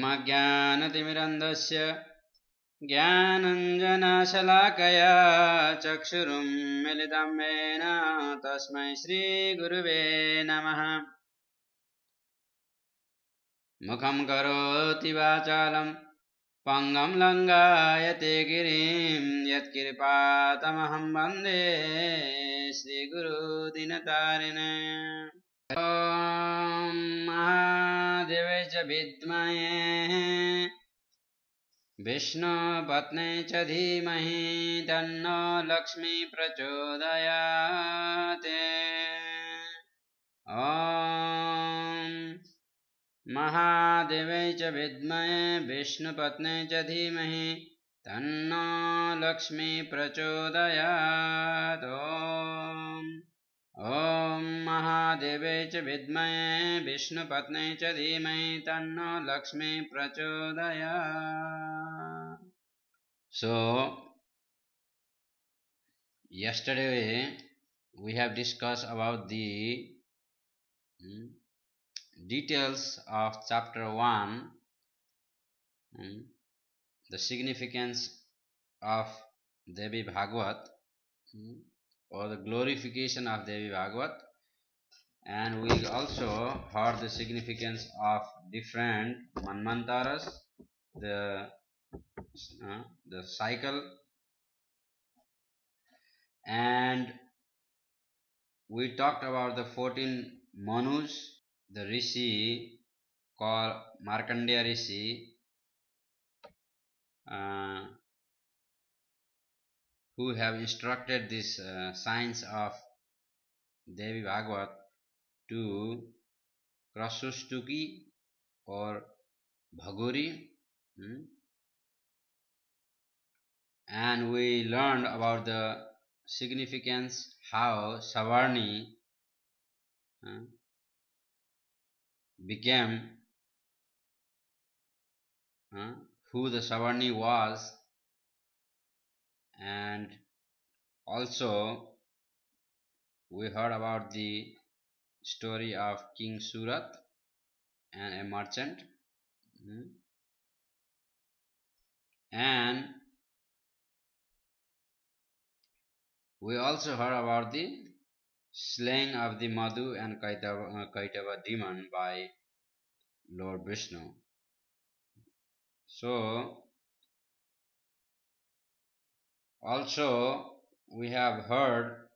ओमज्ञानतिमिरन्धस्य ज्ञानञ्जनशलाकया चक्षुरुन्मिलितं येन तस्मै श्रीगुरुवे नमः। मुखं करोति वाचालं पङ्गं लङ्घयते गिरिं यत्कृपातमहं वन्दे श्रीगुरुदीनतारिणे। ॐ महादेवाय च विद्महे विष्णुपत्न्यै च धीमहि तन्नो लक्ष्मी प्रचोदयात्। ॐ महादेवाय च विद्महे विष्णुपत्न्यै च धीमहि तन्नो लक्ष्मी प्रचोदयात्। ॐ महादेवाय च विद्महे विष्णुपत्न्यै च धीमहि तन्नो लक्ष्मी प्रचोदयात्। So, yesterday we have discussed about the details of chapter 1, the significance of Devi Bhagavat, or the glorification of Devi Bhagavat, and we also heard the significance of different manmantaras, the cycle, and we talked about the 14 manus, the rishi called Markandeya Rishi, who have instructed this science of Devi Bhagavat to Krasustuki or Bhaguri, and we learned about the significance how Savarni became who the Savarni was, and also we heard about the story of King Surat and a merchant, and we also heard about the slaying of the Madhu and Kaitava demon by Lord Vishnu. So also we have heard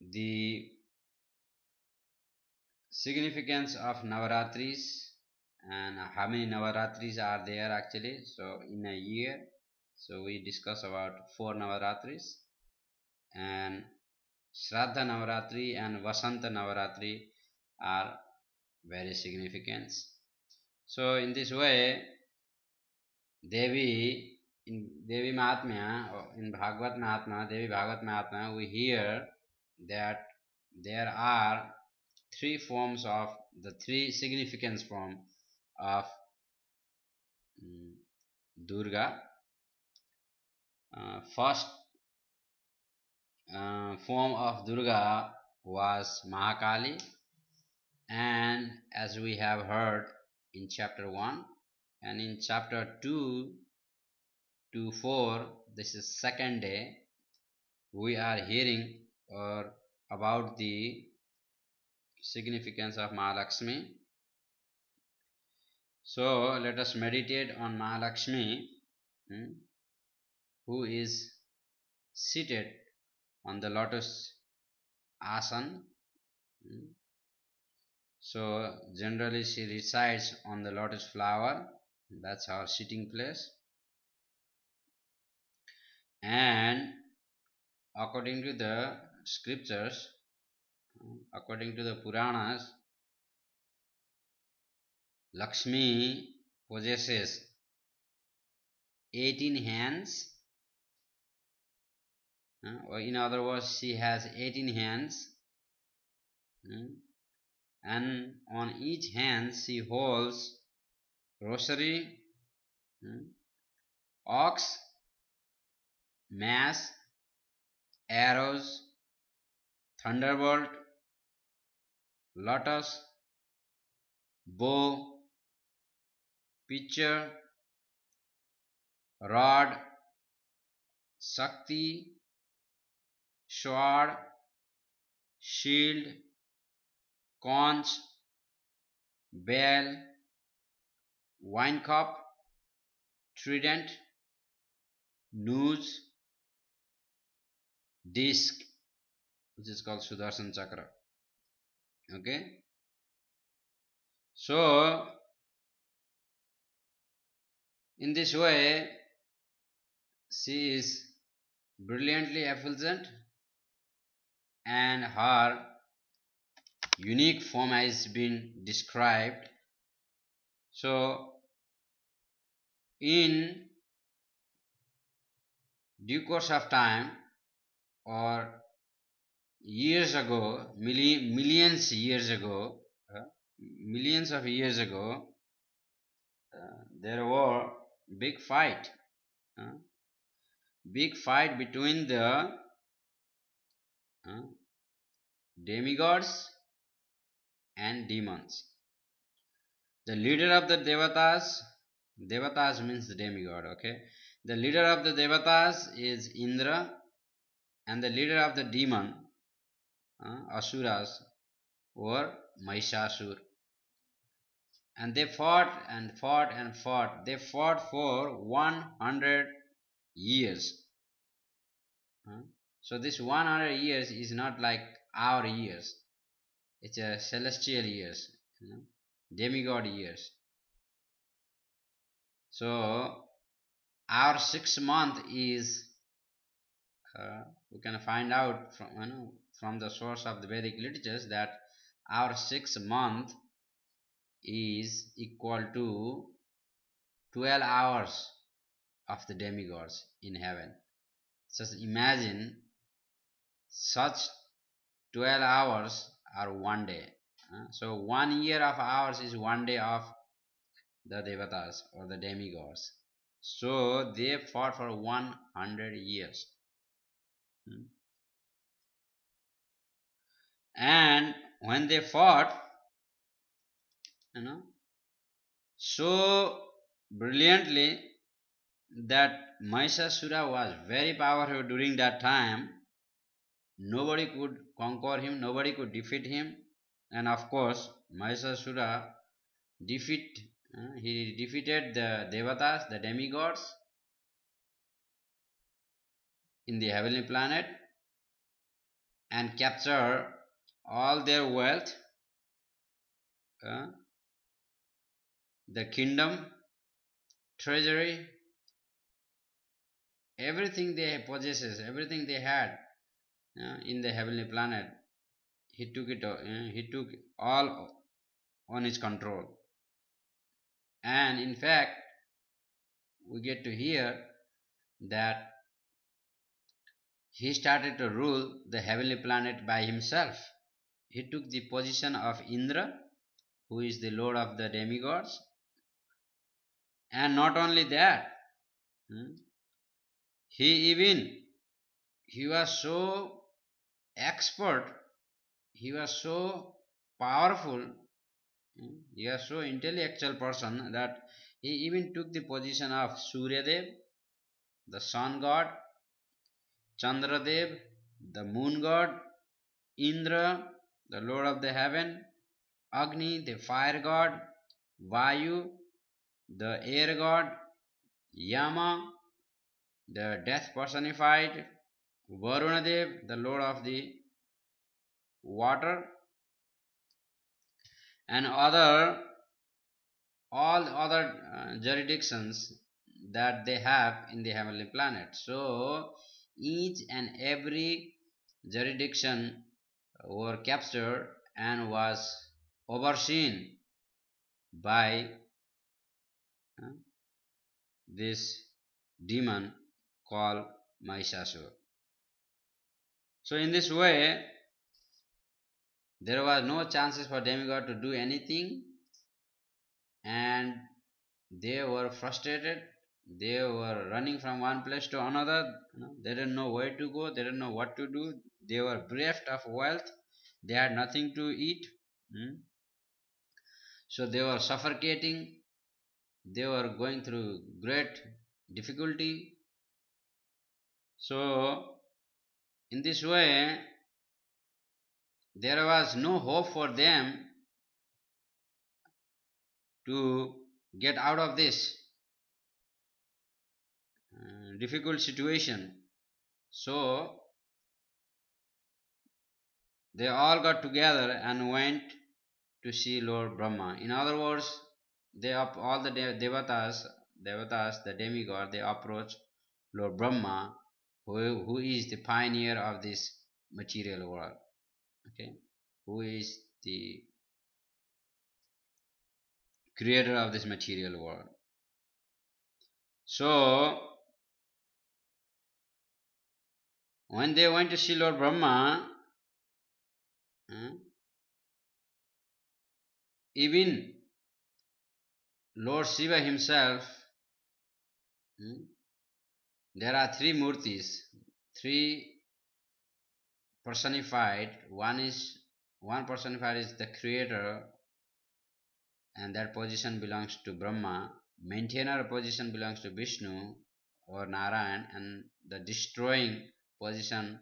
the significance of Navaratris and how many Navaratris are there actually, so in a year. So we discuss about 4 Navaratris, and Shraddha Navaratri and Vasanta Navaratri are very significant. So in this way, Devi, in Devi Mahatmya, in Bhagavat Mahatmya, Devi Bhagavat Mahatmya, we hear that there are 3 forms of the 3 significance form of Durga. First form of Durga was Mahakali, and as we have heard in chapter 1, and in chapter 2 to 4, this is second day, we are hearing about the significance of Mahalakshmi. So let us meditate on Mahalakshmi, who is seated on the lotus asan. So generally she resides on the lotus flower, that's her sitting place, and according to the scriptures, according to the Puranas, Lakshmi possesses 18 hands, or in other words, she has 18 hands, and on each hand she holds rosary, ox, mace, arrows, thunderbolt, lotus, bow, pitcher, rod, Shakti, sword, shield, conch, bell, wine cup, trident, noose, disc, which is called Sudarshan Chakra. Okay, so in this way she is brilliantly effulgent, and her unique form has been described. So in due course of time, or years ago, millions of years ago, there were big fight, uh, big fight between the uh, demigods and demons. The leader of the Devatas means the demigod, okay? The leader of the Devatas is Indra, and the leader of the demon, Asuras, were Mahishasur. And they fought and fought and fought. They fought for 100 years. So this 100 years is not like our years. It's a celestial years, demigod years. So our 6 month is, we can find out from the source of the Vedic literatures that our 6 month is equal to 12 hours of the demigods in heaven. Just imagine such 12 hours are one day. So 1 year of ours is 1 day of the Devatas or the demigods. So they fought for 100 years. And when they fought, so brilliantly that Mahishasura was very powerful during that time. Nobody could conquer him, nobody could defeat him. And of course, Mahishasura he defeated the Devatas, the demigods, in the heavenly planet, and captured all their wealth, the kingdom, treasury, everything they possesses, everything they had in the heavenly planet. He took it. He took all on his control. And in fact, we get to hear that he started to rule the heavenly planet by himself. He took the position of Indra, who is the lord of the demigods. And not only that, he was so expert, he was so powerful, he was so intellectual person that he even took the position of Suryadev, the sun god, Chandradev, the moon god, Indra, the lord of the heaven, Agni, the fire god, Vayu, the air god, Yama, the death personified, Varunadev, the lord of the water, and all other jurisdictions that they have in the heavenly planet. So each and every jurisdiction were captured and was overseen by this demon called Mahishasura. So in this way, there was no chances for demigod to do anything, and they were frustrated. They were running from one place to another. They didn't know where to go. They didn't know what to do. They were bereft of wealth. They had nothing to eat. So they were suffocating, they were going through great difficulty. So in this way, there was no hope for them to get out of this difficult situation. So they all got together and went to see Lord Brahma. In other words, all the devatas, the demigod, they approached Lord Brahma, who is the pioneer of this material world. Okay, who is the creator of this material world. So when they went to see Lord Brahma, even Lord Shiva himself, there are three murtis, three personified. One personified is the creator, and that position belongs to Brahma. Maintainer position belongs to Vishnu or Narayan, and the destroying position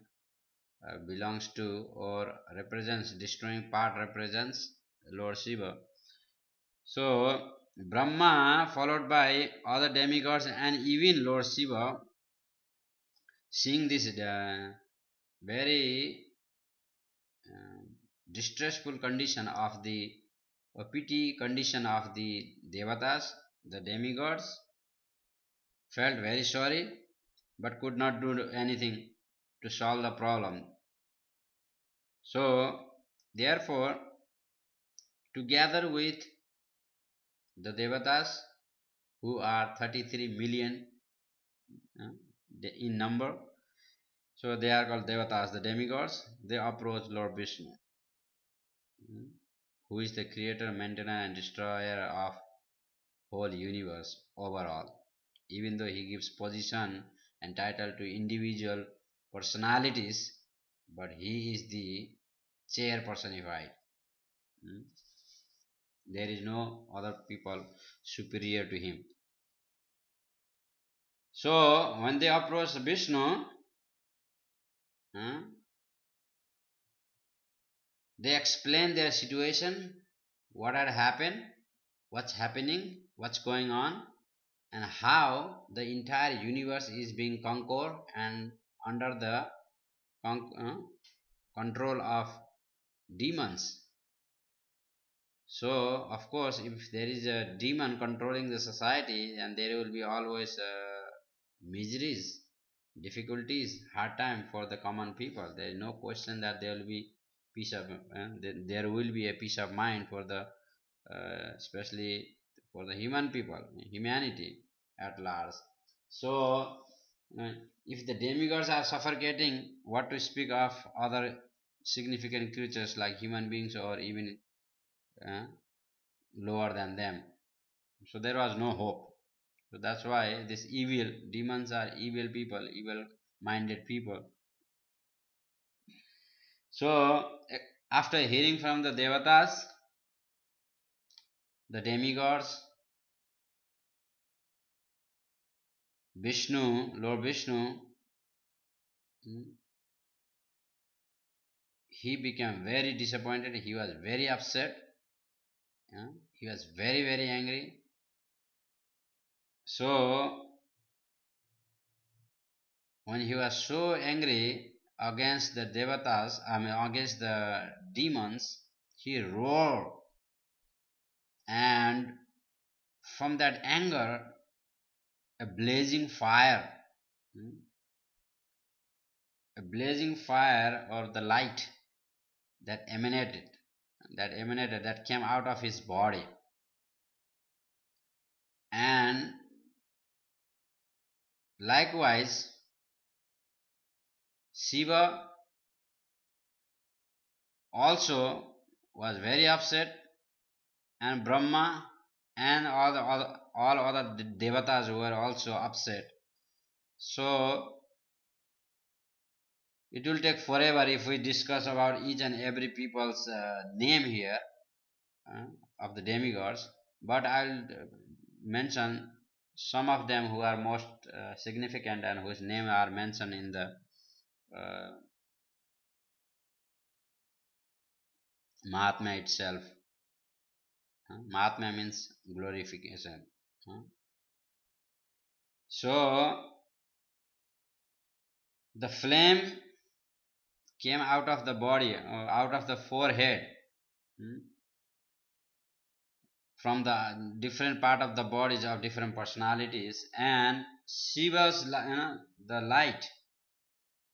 belongs to or represents, destroying part represents Lord Shiva. So Brahma followed by other demigods and even Lord Shiva, seeing this very distressful condition of the pity condition of the devatas, the demigods, felt very sorry but could not do anything to solve the problem. So therefore, together with the devatas, who are 33 million uh, in number, so they are called devatas, the demigods, they approach Lord Vishnu, who is the creator, maintainer and destroyer of whole universe overall. Even though he gives position and title to individual personalities, but he is the chair personified. There is no other people superior to him. So when they approach Vishnu, they explain their situation, what had happened, what's happening, what's going on, and how the entire universe is being conquered and under the control of demons. So of course, if there is a demon controlling the society, then there will be always miseries, difficulties, hard time for the common people. There is no question that there will be peace of there will be a peace of mind for the especially for the human people, humanity at large. So uh, if the demigods are suffocating, what to speak of other significant creatures like human beings or even uh, lower than them? So there was no hope. So that's why this evil demons are evil people, evil minded people. So after hearing from the devatas, the demigods, Vishnu, Lord Vishnu, he became very disappointed. He was very upset. He was very, very angry. So when he was so angry against the devatas, against the demons, he roared, and from that anger, a blazing fire, a blazing fire or the light that that came out of his body, and likewise Shiva also was very upset, and Brahma and all other devatas were also upset. So it will take forever if we discuss about each and every people's name here. of the demigods, but I'll mention some of them who are most significant and whose name are mentioned in the Mahatma itself. Mahatma means glorification. So the flame came out of the body, out of the forehead, from the different part of the bodies of different personalities, and Shiva's, the light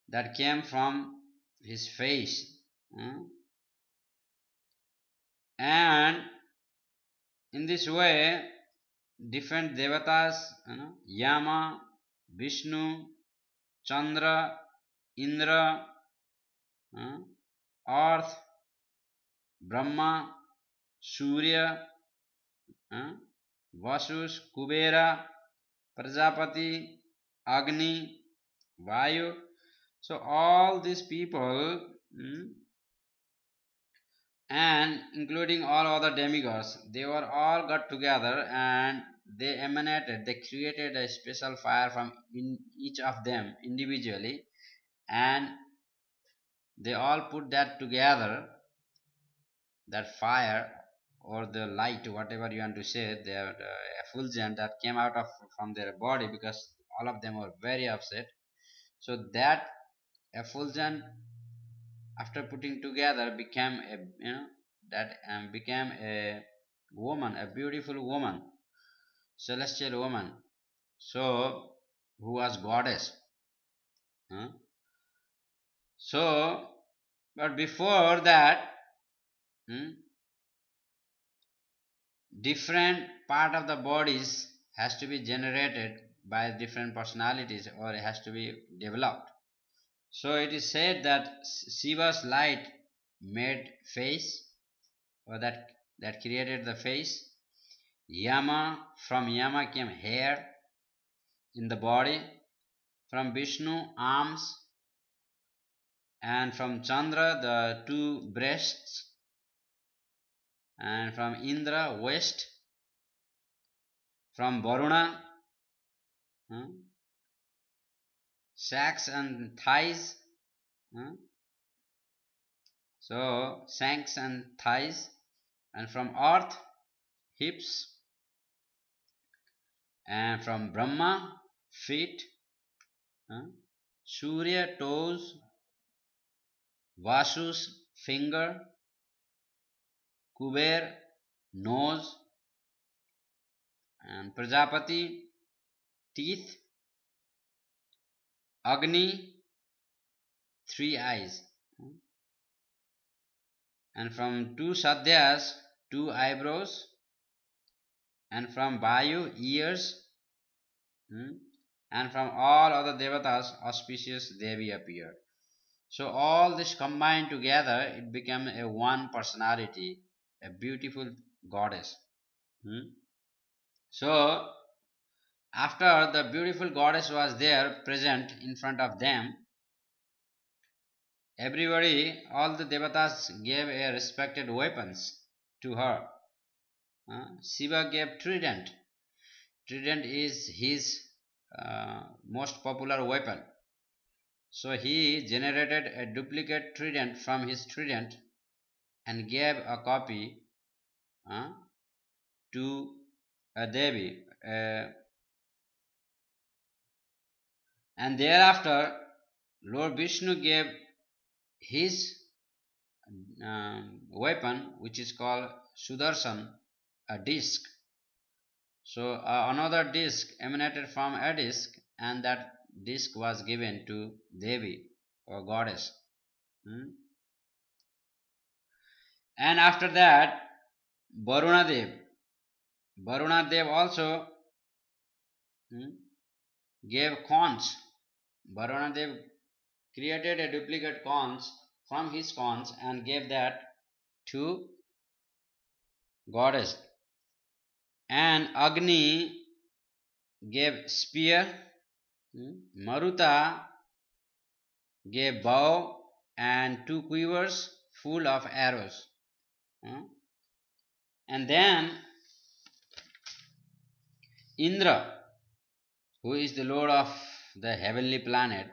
that came from his face, and in this way different devatas, Yama, Vishnu, Chandra, Indra, Earth, Brahma, Surya, Vasus, Kubera, Prajapati, Agni, Vayu. So all these people, and including all other demigods, they were all got together and they created a special fire from in each of them individually, and they all put that together, that fire or the light, whatever you want to say, the effulgence that came out of from their body, because all of them were very upset. So that effulgence, after putting together, became a became a woman, a beautiful woman, celestial woman. So who was goddess. So, but before that, different part of the bodies has to be generated by different personalities, or it has to be developed. So it is said that Shiva's light made face, or that created the face. Yama, from Yama came hair in the body, from Vishnu arms, and from Chandra the two breasts, and from Indra waist, from Varuna sacks and thighs. So shanks and thighs, and from Earth hips, and from Brahma feet, Surya toes, Vasu's finger, Kuber nose, and Prajapati teeth, Agni three eyes, and from two Sadhyas two eyebrows, and from Vayu ears, and from all other devatas auspicious Devi appeared. So all this combined together, it became a one personality, a beautiful goddess. So after the beautiful goddess was there present in front of them, everybody, all the devatas gave a respected weapons to her. Shiva gave trident. Trident is his most popular weapon. So he generated a duplicate trident from his trident and gave a copy to a Devi. And thereafter, Lord Vishnu gave his weapon, which is called Sudarshan, a disc. So another disc emanated from a disc, and that disc was given to Devi, or goddess. And after that, Varuna Dev also gave conch. Varuna Dev created a duplicate conch from his conch and gave that to goddess. And Agni gave spear, Maruta gave bow and two quivers full of arrows, And then Indra, who is the lord of the heavenly planet,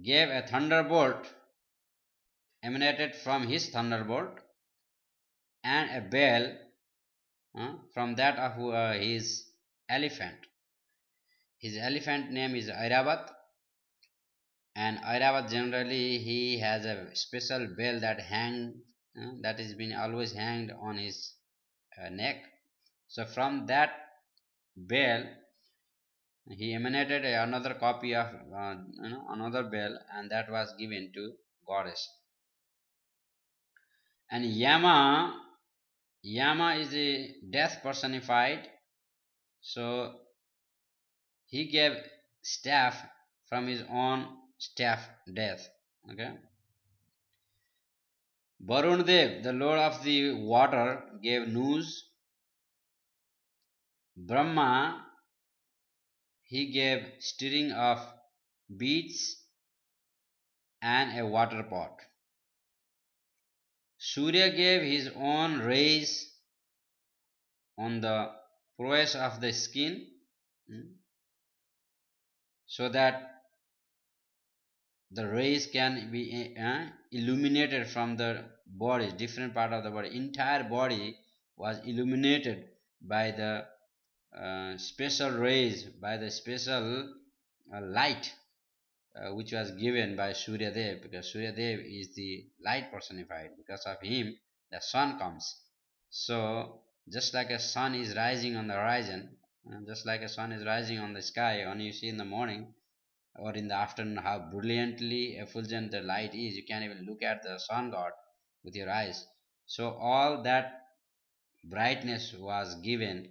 gave a thunderbolt emanated from his thunderbolt and a bell from that of his elephant. His elephant name is Airavat, and Airavat generally he has a special bell that is been always hanged on his neck. So from that bell he emanated another copy of another bell, and that was given to goddess. And Yama is the death personified, so he gave staff from his own staff death. Okay. Varun Dev, the lord of the water, gave news. Brahma, he gave stirring of beads and a water pot. Surya gave his own rays on the prowess of the skin, so that the rays can be illuminated from the body, different part of the body. Entire body was illuminated by the special rays, by the special light which was given by Surya Dev, because Surya Dev is the light personified. Because of him the sun comes. So just like a sun is rising on the horizon, just like a sun is rising on the sky, when you see in the morning or in the afternoon how brilliantly effulgent the light is, you can even look at the sun god with your eyes. So all that brightness was given,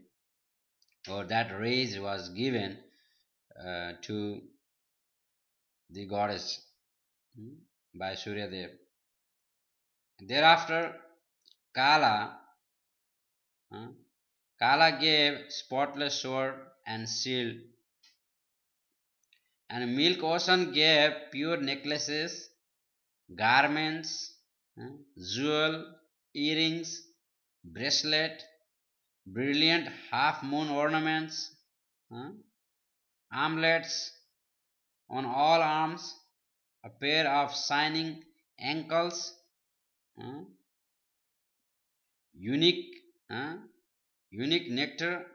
or that rays was given to the goddess by Surya Dev. Thereafter Kala Kala gave spotless sword and shield, and Milk Ocean gave pure necklaces, garments, jewel, earrings, bracelet, brilliant half moon ornaments, armlets on all arms, a pair of shining ankles, unique unique nectar,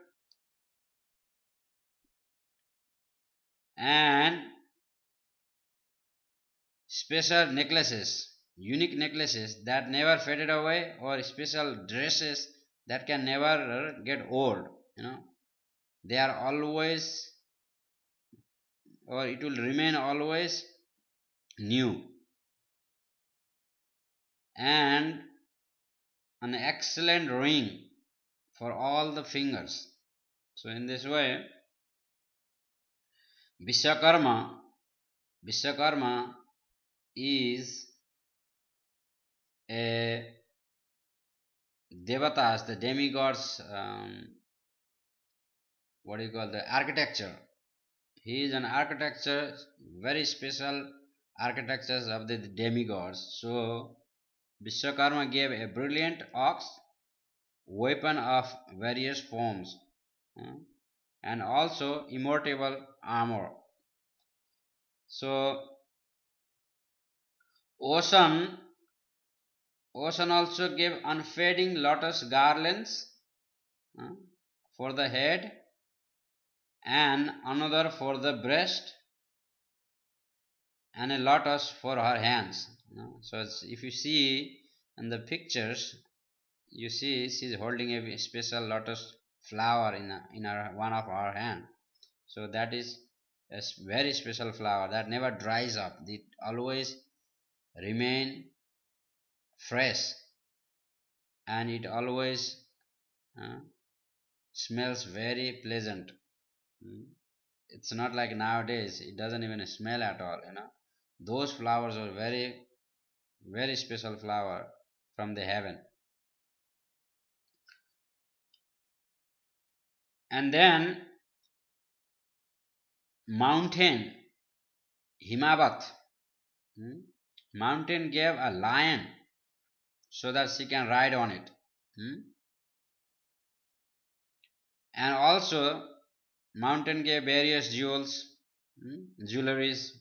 and special necklaces, unique necklaces that never faded away, or special dresses that can never get old. They are always, or it will remain always new. And an excellent ring for all the fingers. So in this way, Vishwakarma is a devatas, the demigods, what do you call the architecture. He is an architecture, very special architectures of the demigods. So Vishwakarma gave a brilliant ox, weapon of various forms, and also immortal armor. So Ocean also gave unfading lotus garlands for the head, and another for the breast, and a lotus for her hands. So if you see in the pictures, you see she's holding a special lotus flower in her one of her hand. So that is a very special flower that never dries up. It always remain fresh, and it always smells very pleasant. It's not like nowadays it doesn't even smell at all. Those flowers are very very special flower from the heaven. And then mountain Himavat, mountain gave a lion so that she can ride on it. And also mountain gave various jewels, jewelries.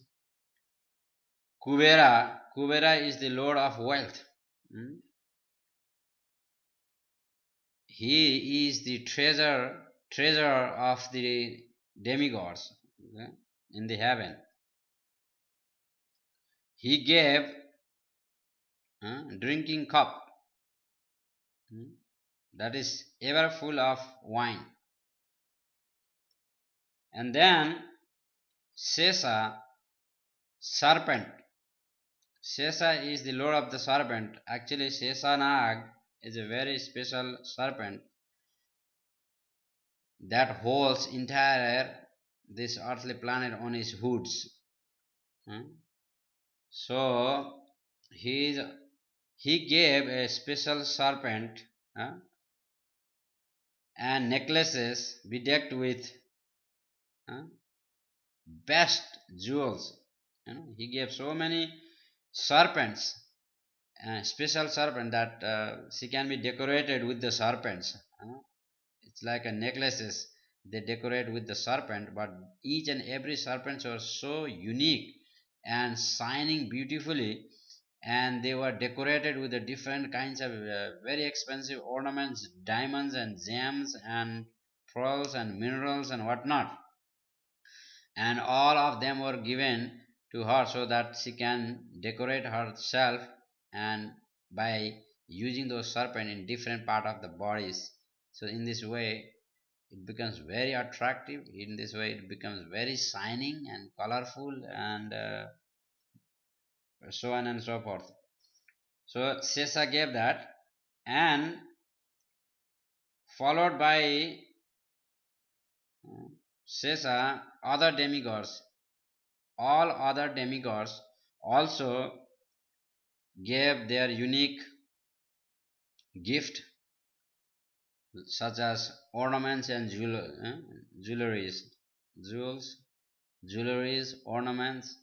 Kubera is the lord of wealth. He is the treasurer of the demigods, okay, in the heaven. He gave drinking cup that is ever full of wine. And then Sesa, serpent. Sesa is the lord of the serpent. Actually, Sesanag is a very special serpent that holds entire this earthly planet on his hoods. So he gave a special serpent and necklaces bedecked with best jewels. He gave so many serpents, special serpent that she can be decorated with the serpents. It's like a necklaces they decorate with the serpent, but each and every serpents are so unique and shining beautifully, and they were decorated with the different kinds of very expensive ornaments, diamonds and gems and pearls and minerals and whatnot, and all of them were given to her so that she can decorate herself, and by using those serpent in different part of the bodies. So in this way it becomes very attractive. In this way it becomes very shining and colorful, and so on and so forth. So Sesa gave that, and followed by Sesa other demigods. All other demigods also gave their unique gift, such as ornaments and jewelries, jewels, jewelries, ornaments.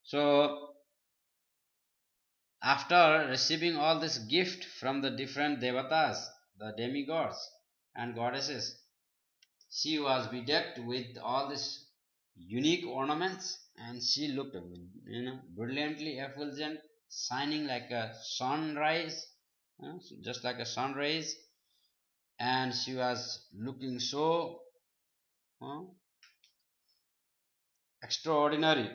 So after receiving all this gift from the different devatas, the demigods and goddesses, she was bedecked with all these unique ornaments, and she looked, brilliantly effulgent, shining like a sunrise, just like a sun rays, and she was looking so extraordinary.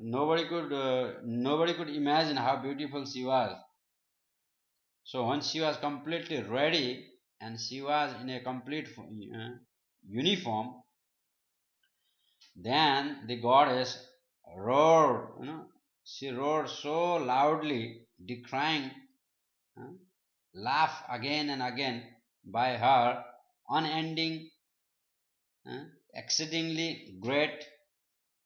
Nobody could imagine how beautiful she was. So once she was completely ready and she was in a complete uniform, then the goddess roared. She roared so loudly, decrying laugh again and again by her unending, exceedingly great,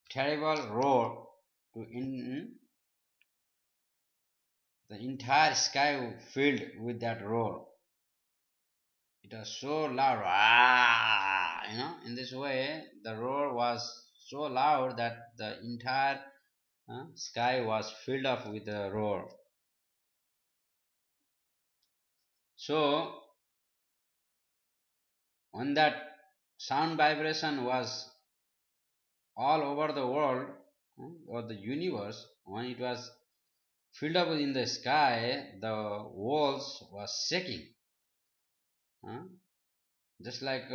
terrible roar to the entire sky filled with that roar. It was so loud. Ah! In this way, the roar was so loud that the entire sky was filled up with the roar. So, when that sound vibration was all over the world or the universe, when it was filled up in the sky, the walls was shaking. Just like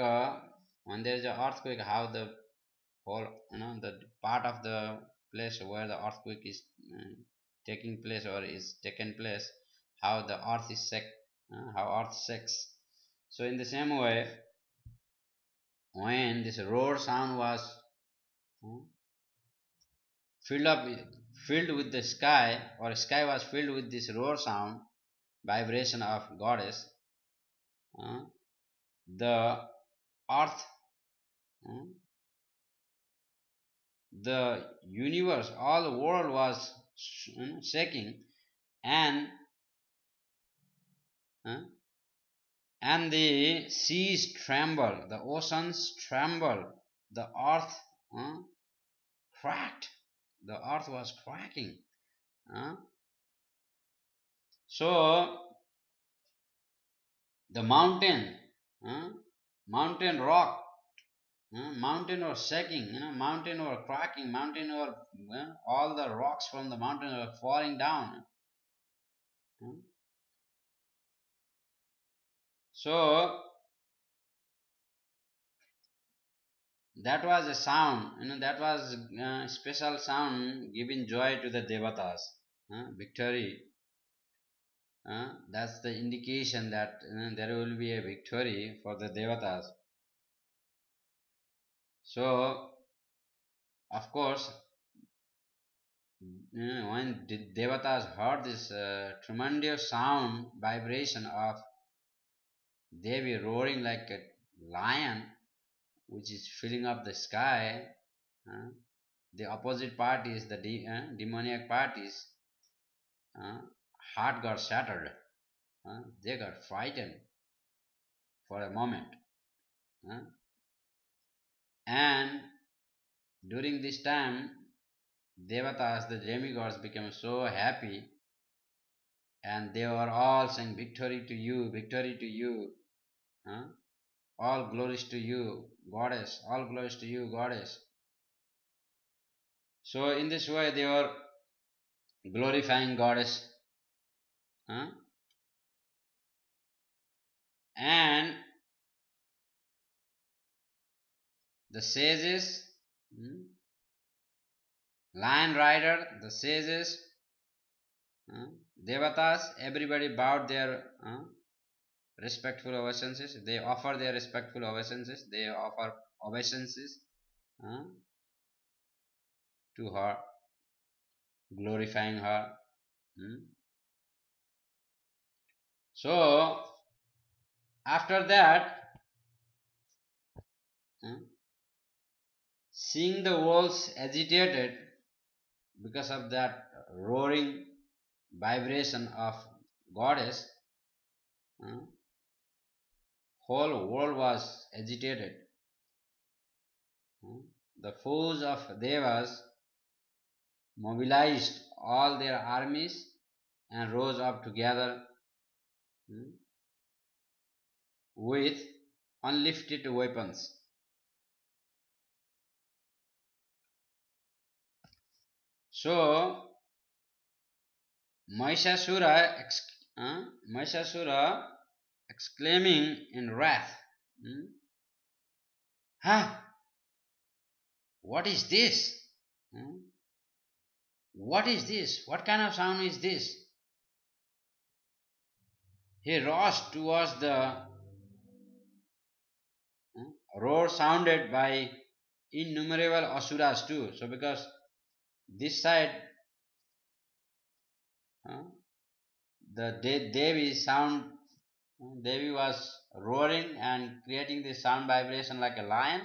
when there is an earthquake, how the whole, the part of the place where the earthquake is taking place or is taken place, how the earth is how earth shakes. So in the same way, when this roar sound was uh, filled up filled with the sky, or sky was filled with this roar sound vibration of goddess, uh, the earth, uh, the universe, all the world was shaking, and uh, and the seas trembled, the oceans trembled, the earth cracked, the earth was cracking. So the mountain, uh, mountain rock, mountain was shaking, mountain were cracking, mountain were all the rocks from the mountain were falling down. uh. So that was a sound, that was a special sound giving joy to the devatas. Victory. That's the indication that there will be a victory for the devatas. So, of course, when the devatas heard this tremendous sound, vibration of Devi roaring like a lion, which is filling up the sky, uh, the opposite parties, the demoniac parties, uh, heart got shattered. They got frightened for a moment. uh, and during this time, Devatas, the demigods, became so happy, and they were all saying, victory to you, huh? All glories to you, goddess, all glories to you, goddess. So, in this way, they were glorifying goddess. Huh? And the sages, hmm, lion rider, the sages, devatas, everybody bowed their respectful obeisances. They offer their respectful obeisances. They offer obeisances uh, to her, glorifying her. Hmm. So after that, uh, seeing the walls agitated because of that roaring vibration of goddess, uh, whole world was agitated. Uh, the foes of devas mobilized all their armies and rose up together with unlifted weapons. So Mahishasura, Mahishasura exclaiming in wrath, hmm, huh, what is this? Hmm, what is this? What kind of sound is this? He rushed towards the roar sounded by innumerable asuras too. So because this side, uh, the Devi sound, Devi was roaring and creating this sound vibration like a lion,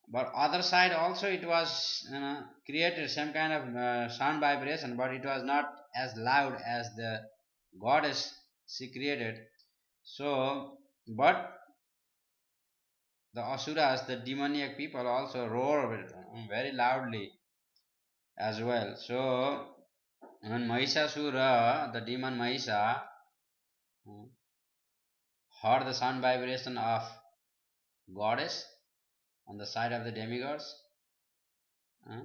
but other side also it was created some kind of sound vibration, but it was not as loud as the goddess she created. So, but the asuras, the demoniac people, also roar very loudly as well. So when Mahishasura, the demon Mahisha, uh, heard the sound vibration of goddess on the side of the demigods, uh,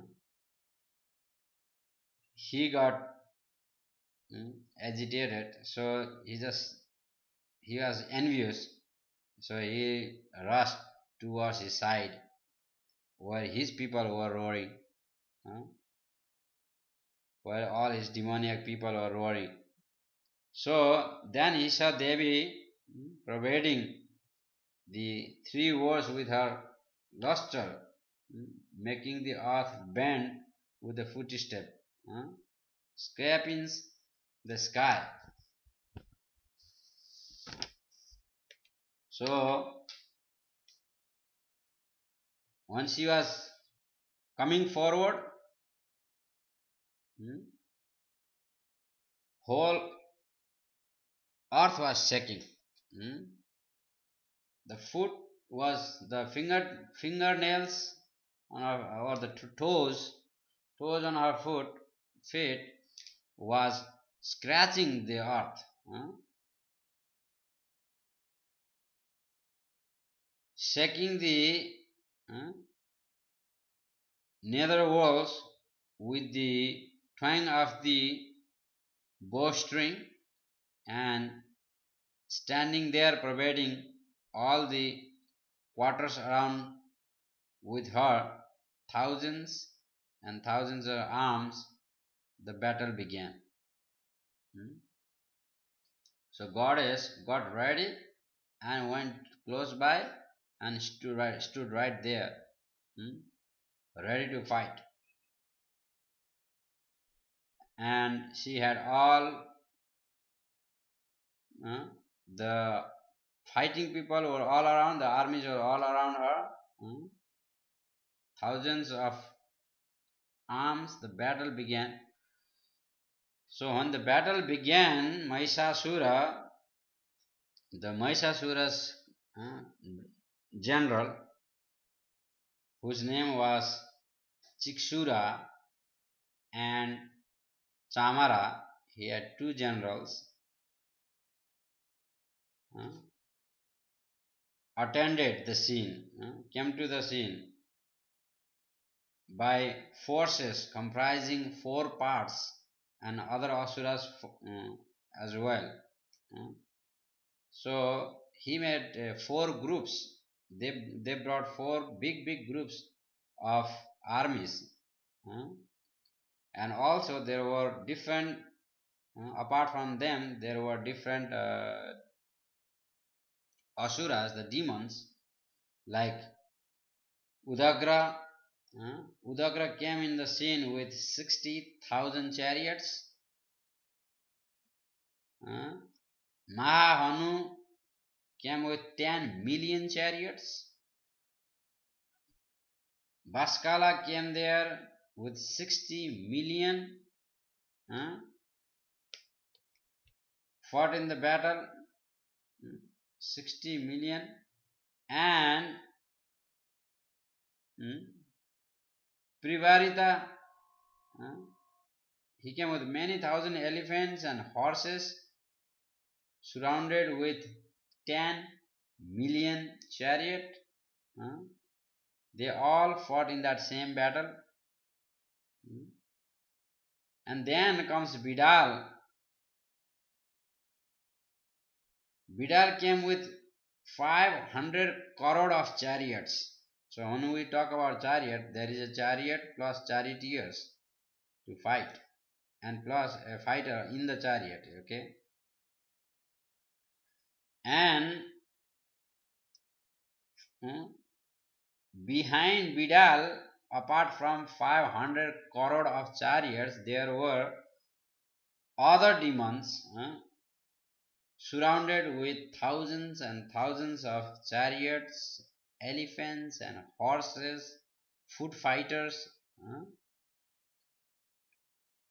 he got agitated. So he was envious. So he rushed towards his side where his people were roaring, uh, where all his demoniac people were roaring. So then he saw Devi pervading the three worlds with her luster, making the earth bend with the footstep, uh, scraping the sky. So when she was coming forward, whole earth was shaking. The foot was the fingernails on her, or the toes on her feet was scratching the earth, shaking the nether walls with the twang of the bowstring, and standing there pervading all the quarters around with her thousands and thousands of arms, the battle began. So goddess got ready and went close by and stood right there, ready to fight. And she had all the fighting people were all around, the armies were all around her, thousands of arms. The battle began. So when the battle began, the Mahishasura's general, whose name was Chiksura and Chamara, he had two generals, attended the scene, came to the scene by forces comprising 4 parts and other asuras as well. So he made 4 groups. They brought 4 big groups of armies, and also there were different. Apart from them, there were different asuras, the demons, like Udagra. Udagra came in the scene with 60,000 chariots. Mahahanu came with 10 million chariots. Baskala came there with 60 million. Fought in the battle, 60 million, and Privarita, he came with many thousand elephants and horses, surrounded with 10 million chariot. They all fought in that same battle. And then comes Bidal. Bidal came with 500 crore of chariots. So when we talk about chariot, there is a chariot plus charioteers to fight, and plus a fighter in the chariot, okay? And behind Bidal, apart from 500 crore of chariots, there were other demons surrounded with thousands and thousands of chariots, elephants and horses, foot fighters.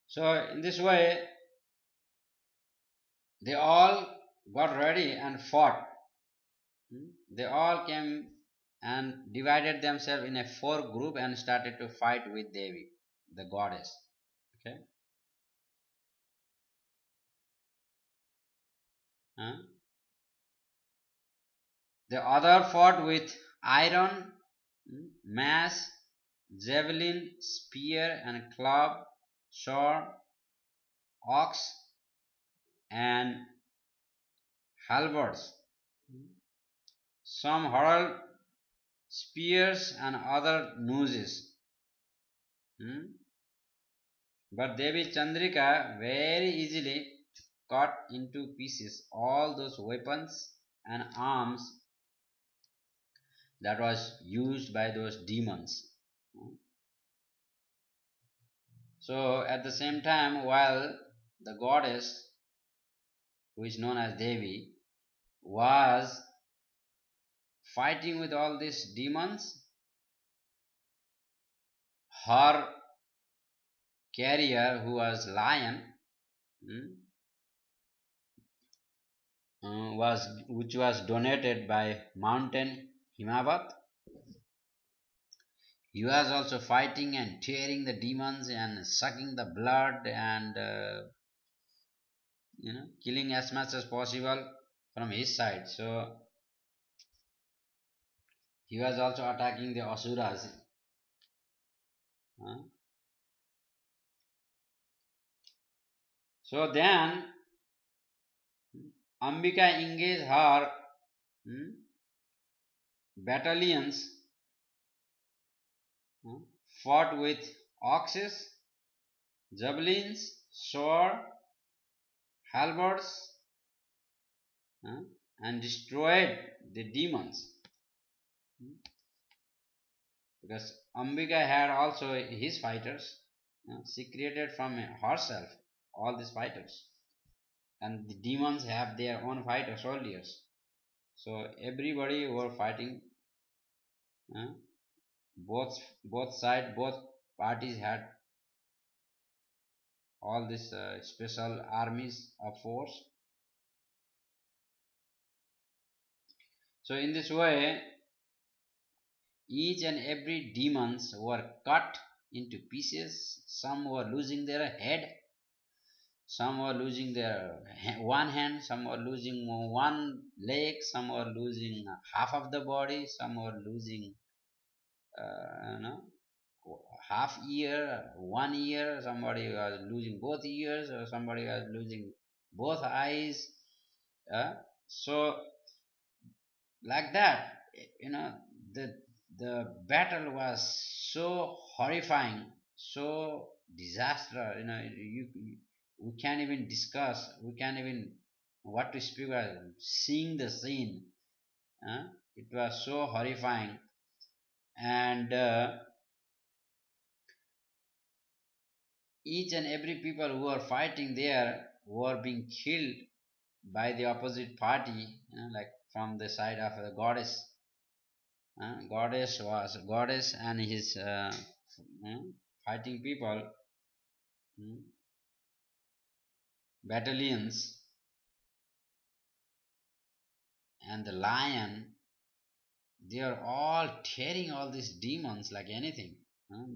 So in this way, they all got ready and fought. They all came and divided themselves in a 4 group and started to fight with Devi, the goddess. Okay. The other fought with iron, mace, javelin, spear and club, sword, ox and halberds. Some hurled spears and other nooses. But Devi Chandrika very easily cut into pieces all those weapons and arms that was used by those demons. So at the same time, while the goddess, who is known as Devi, was fighting with all these demons, her carrier, who was lion, which was donated by mountain Himavat, he was also fighting and tearing the demons and sucking the blood and killing as much as possible from his side. So he was also attacking the asuras. uh. So then Ambika engaged her hmm, battalions, uh, fought with axes, javelins, sword, halberds, uh, and destroyed the demons. Because Ambika had also his fighters. She created from herself all these fighters, and the demons have their own fighter soldiers. So everybody were fighting. uh, both side, both parties had all these special armies of force. So in this way, each and every demons were cut into pieces. Some were losing their head, some were losing their one hand, some were losing one leg, some were losing half of the body, some were losing you know half ear, one ear, somebody was losing both ears, or somebody was losing both eyes. uh, so like that, you know the the battle was so horrifying, so disaster. We can't even discuss, we can't even what to speak about seeing the scene. uh, it was so horrifying. And each and every people who are fighting there were being killed by the opposite party, like from the side of the goddess. Goddess and his uh, fighting people, mm, battalions, and the lion. They are all tearing all these demons like anything,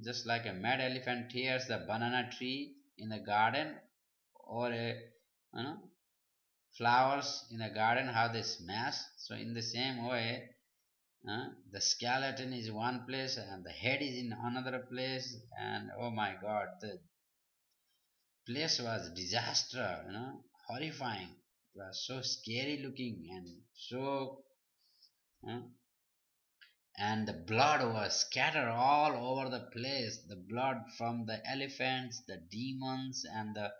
just like a mad elephant tears the banana tree in the garden, or a flowers in a garden, how they smash. So in the same way, the skeleton is one place and the head is in another place, and oh my god, the place was disaster, horrifying. It was so scary looking and so, uh, and the blood was scattered all over the place. The blood from the elephants, the demons, and the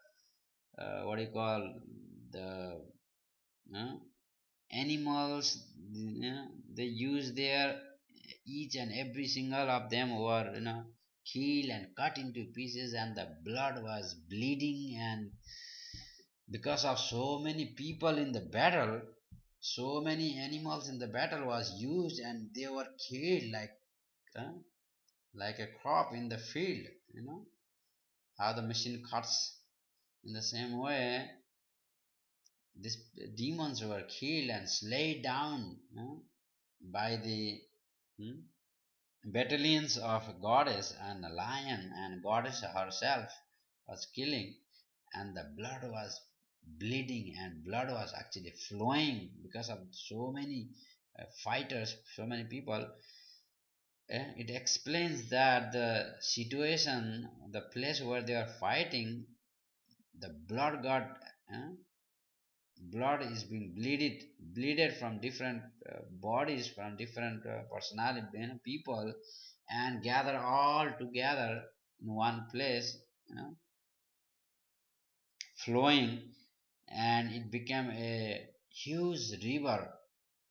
what do you call, the uh, animals. They use their, each and every single of them were killed and cut into pieces, and the blood was bleeding. And because of so many people in the battle, so many animals in the battle was used, and they were killed uh, like a crop in the field. How the machine cuts. In the same way, these demons were killed and slayed down by the hmm, battalions of goddess, and a lion and goddess herself was killing, and the blood was bleeding, and blood was actually flowing because of so many fighters, so many people. It explains that the situation, the place where they are fighting, the blood got uh, blood is being bleeded from different bodies, from different personality, people, and gather all together in one place, you know, flowing, and it became a huge river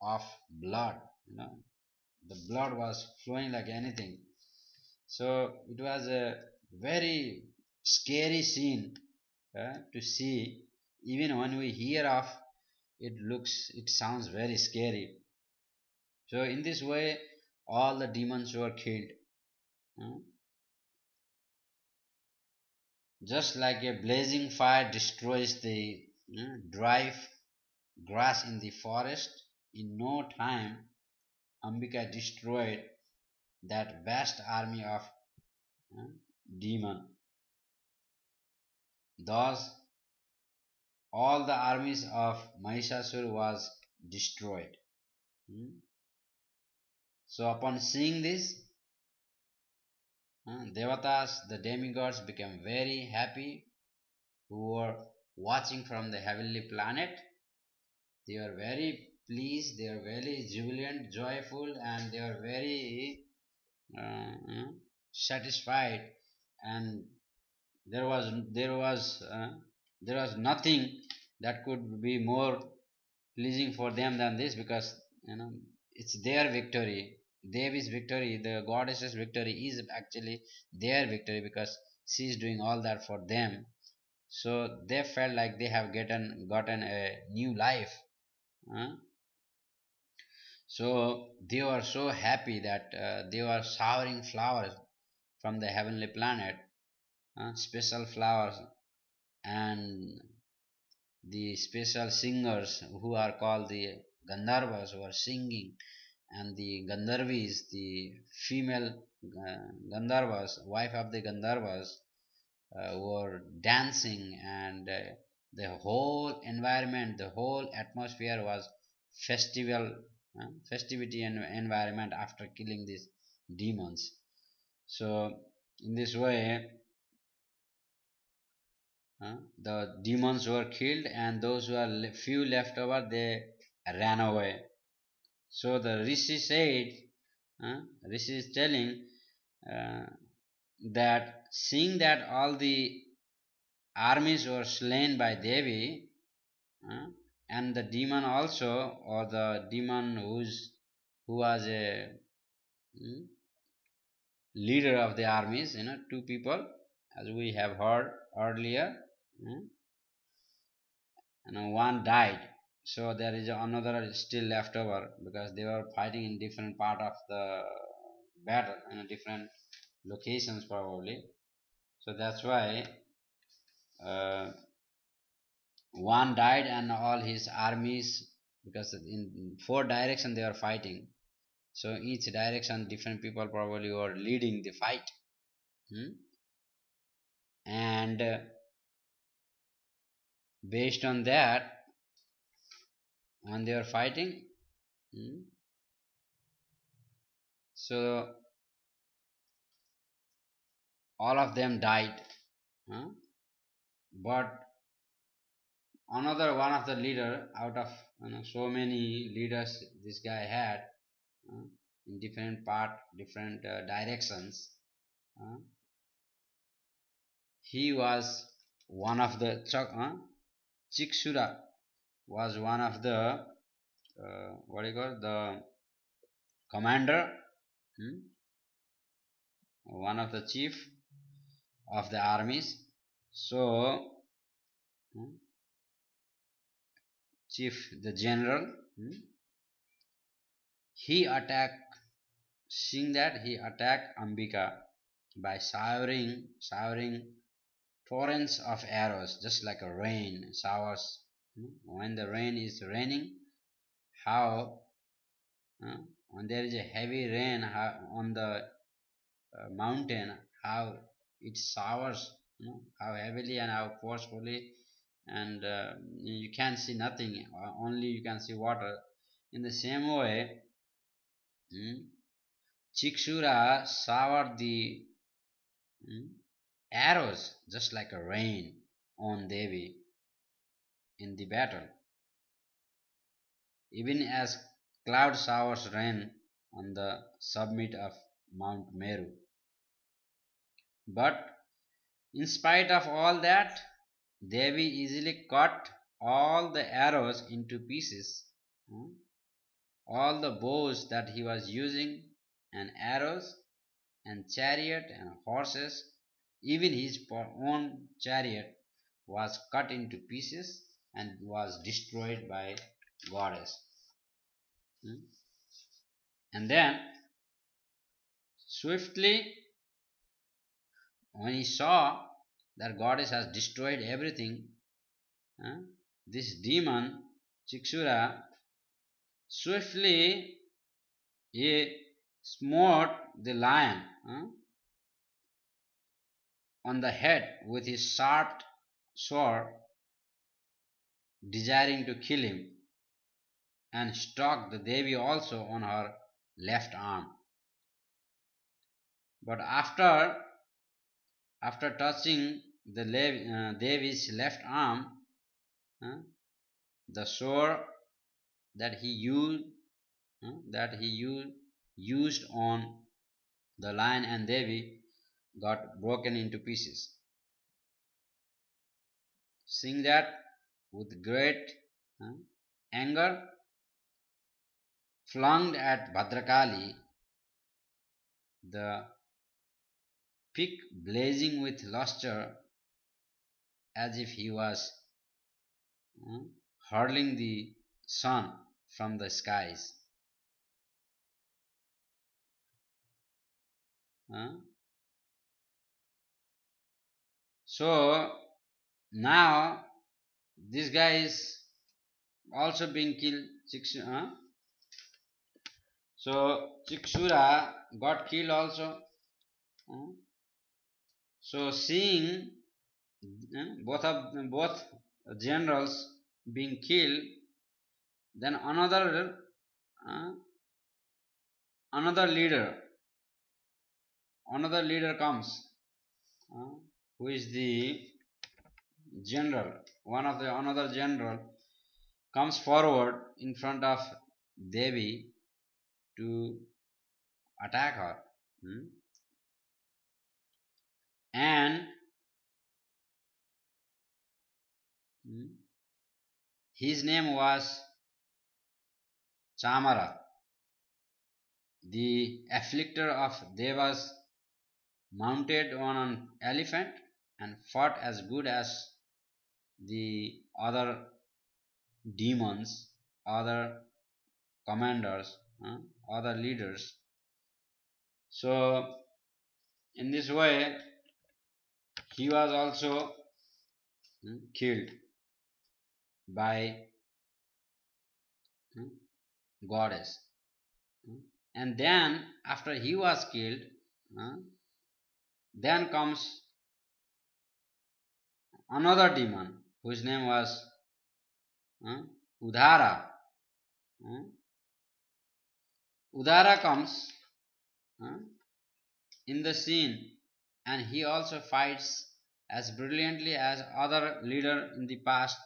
of blood. The blood was flowing like anything. So it was a very scary scene to see. Even when we hear of it, it sounds very scary. So in this way, all the demons were killed. uh, Just like a blazing fire destroys the dry grass in the forest, in no time Ambika destroyed that vast army of uh, demon. Thus, all the armies of Mahishasura was destroyed. Hmm? So upon seeing this, Devatas, the demigods, became very happy, who were watching from the heavenly planet. They were very pleased, they were very jubilant, joyful, and they were very satisfied. And there was there was there was nothing that could be more pleasing for them than this, because it's their victory. Devi's victory, the goddess's victory, is actually their victory, because she is doing all that for them. So they felt like they have gotten a new life. huh? So they were so happy that they were showering flowers from the heavenly planet, special flowers, and the special singers who are called the Gandharvas were singing, and the Gandharvis, the female Gandharvas, wife of the Gandharvas, were dancing, and the whole environment, the whole atmosphere was festival, festivity and environment after killing these demons. So in this way, the demons were killed, and those who are few left over, they ran away. So the rishi said, rishi is telling uh, that seeing that all the armies were slain by Devi, uh, and the demon also, or the demon who was a mm, leader of the armies, two people, as we have heard earlier, one died. So there is another still left over, because they were fighting in different part of the battle, in different locations probably. So that's why uh, one died, and all his armies, because in four directions they are fighting, so each direction different people probably were leading the fight. Hmm? And based on that, when they were fighting, hmm, so all of them died. huh? But another one of the leader, out of so many leaders this guy had, uh, in different different directions, uh, he was one of the Chiksura was one of the what do you call, the commander, hmm, one of the chief of the armies. So hmm, chief, the general, he attacked. Seeing that, he attacked Ambika by showering torrents of arrows, just like a rain showers. When the rain is raining, how when there is a heavy rain, on the mountain, how it showers, how heavily and how forcefully, and you can see nothing, only you can see water. In the same way, Chikshura showered the arrows just like a rain on Devi in the battle, even as cloud showers rain on the summit of Mount Meru. But in spite of all that, Devi easily cut all the arrows into pieces. Hmm? All the bows that he was using, and arrows, and chariot, and horses, even his own chariot was cut into pieces and was destroyed by goddess. Hmm? And then swiftly, when he saw that goddess has destroyed everything, huh, this demon Chiksura swiftly he smote the lion, on the head with his sharp sword, desiring to kill him, and struck the Devi also on her left arm. But after touching the Devi's left arm, uh, the sword that he used on the lion and Devi got broken into pieces. Seeing that, with great anger, flung at Bhadrakali, the peak blazing with lustre as if he was hurling the sun from the skies. So now this guy is also being killed. So Chikshura got killed also. So seeing both generals being killed, then another leader comes, who is the general. Another general comes forward in front of Devi to attack her, and his name was Chamara. The afflictor of Devas mounted on an elephant and fought as good as the other demons, other commanders, other leaders. So in this way he was also killed by goddess. And then after he was killed, then comes another demon whose name was Udhara. Udhara comes in the scene, and he also fights as brilliantly as other leader in the past,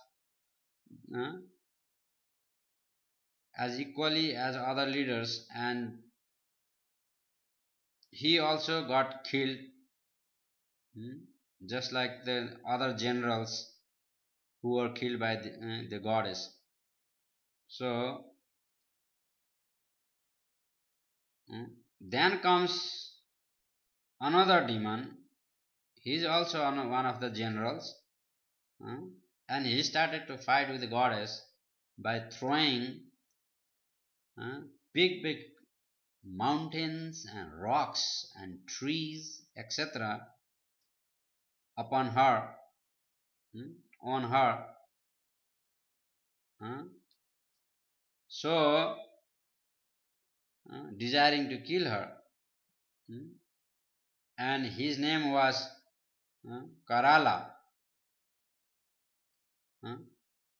as equally as other leaders, and he also got killed, just like the other generals who were killed by the goddess. So then comes another demon. He is also one of the generals, and he started to fight with the goddess by throwing big mountains and rocks and trees, etc., upon her, on her. So desiring to kill her, and his name was Karala.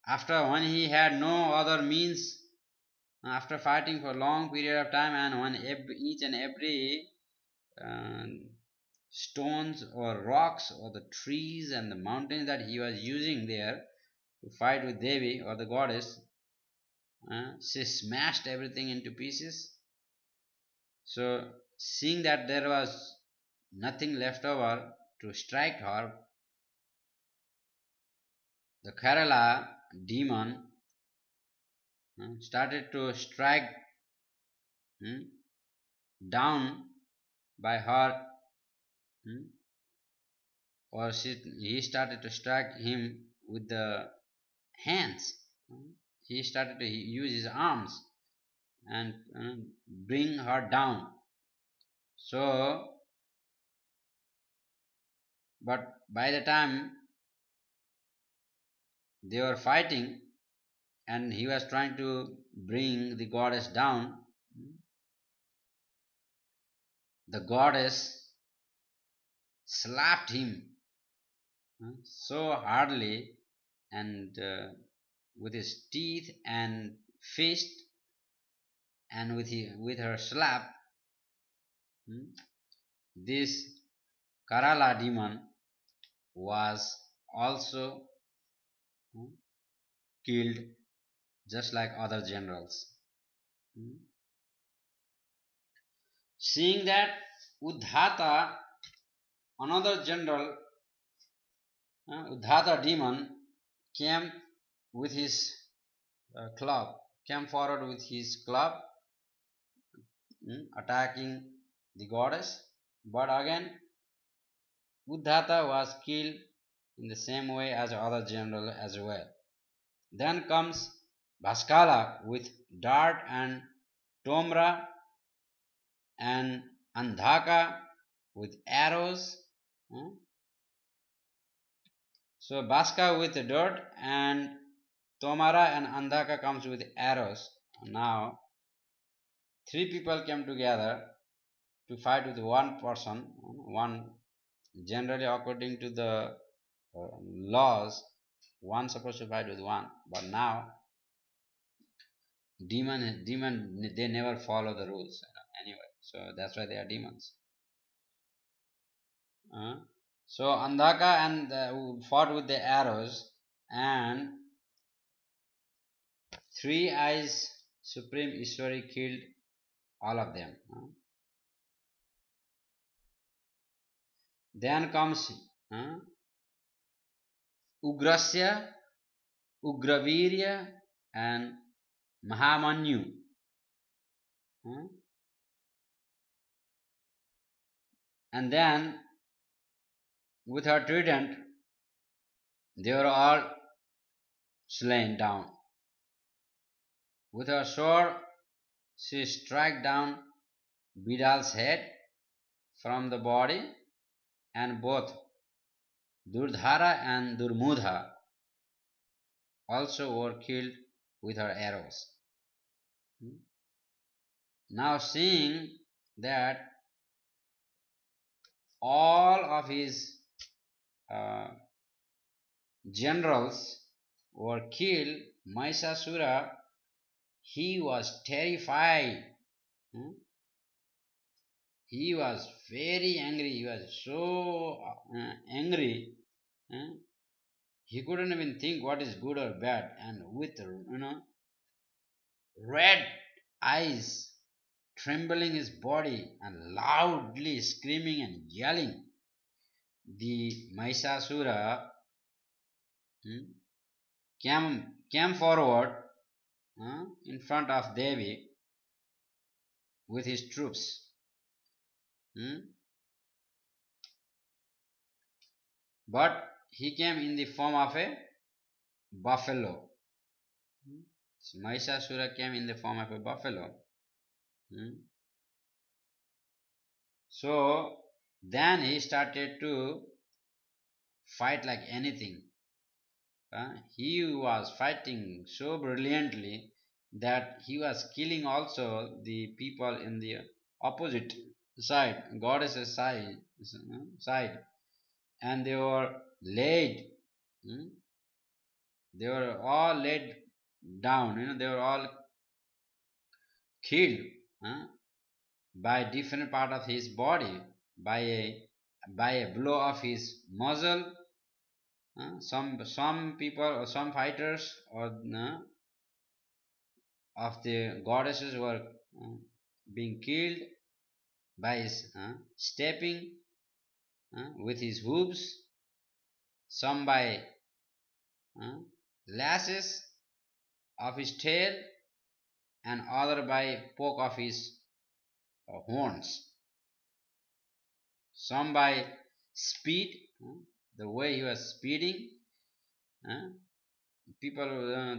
After, when he had no other means, after fighting for a long period of time, and when each and every stones or rocks or the trees and the mountains that he was using there to fight with Devi or the goddess, she smashed everything into pieces. So seeing that there was nothing left over to strike her, the Kerala demon started to strike down by her, or he started to strike him with the hands. He started to use his arms and bring her down. So, but by the time they were fighting and he was trying to bring the goddess down, the goddess slapped him so hardly, and with his teeth and fist, and with her slap, this Karala demon was also killed just like other generals. Seeing that, Uddhata, another general, Uddhata demon, came with his club, came forward with his club, attacking the goddess. But again, Uddhata was killed in the same way as other general as well. Then comes Bhaskala with dart and Tomra, and Andhaka with arrows. So Bhaska with dirt, and Tomara and Andhaka comes with arrows. Now three people came together to fight with one person. One, generally according to the laws, one supposed to fight with one, but now demon they never follow the rules anyway, so that's why they are demons. So Andhaka and fought with the arrows, and three eyes Supreme Ishwari killed all of them. Then comes Ugrasya, Ugravirya, and Mahamanyu. And then with her trident, they were all slain down. With her sword, she struck down Bidal's head from the body, and both Durdhara and Durmudha also were killed with her arrows. Now, seeing that all of his generals were killed, Mahishasura, he was terrified. He was very angry. He was so angry. He couldn't even think what is good or bad, and with red eyes, trembling his body, and loudly screaming and yelling, the Mahishasura came forward in front of Devi with his troops. But he came in the form of a buffalo. Mahishasura came in the form of a buffalo. So then he started to fight like anything. He was fighting so brilliantly that he was killing also the people in the opposite side, goddess's side, and they were laid. They were all laid down. They were all killed by different part of his body, by a blow of his muzzle. Some people or some fighters or of the goddesses were being killed by his stepping with his hooves, some by lashes of his tail, and other by poke of his horns, some by speed, the way he was speeding. People,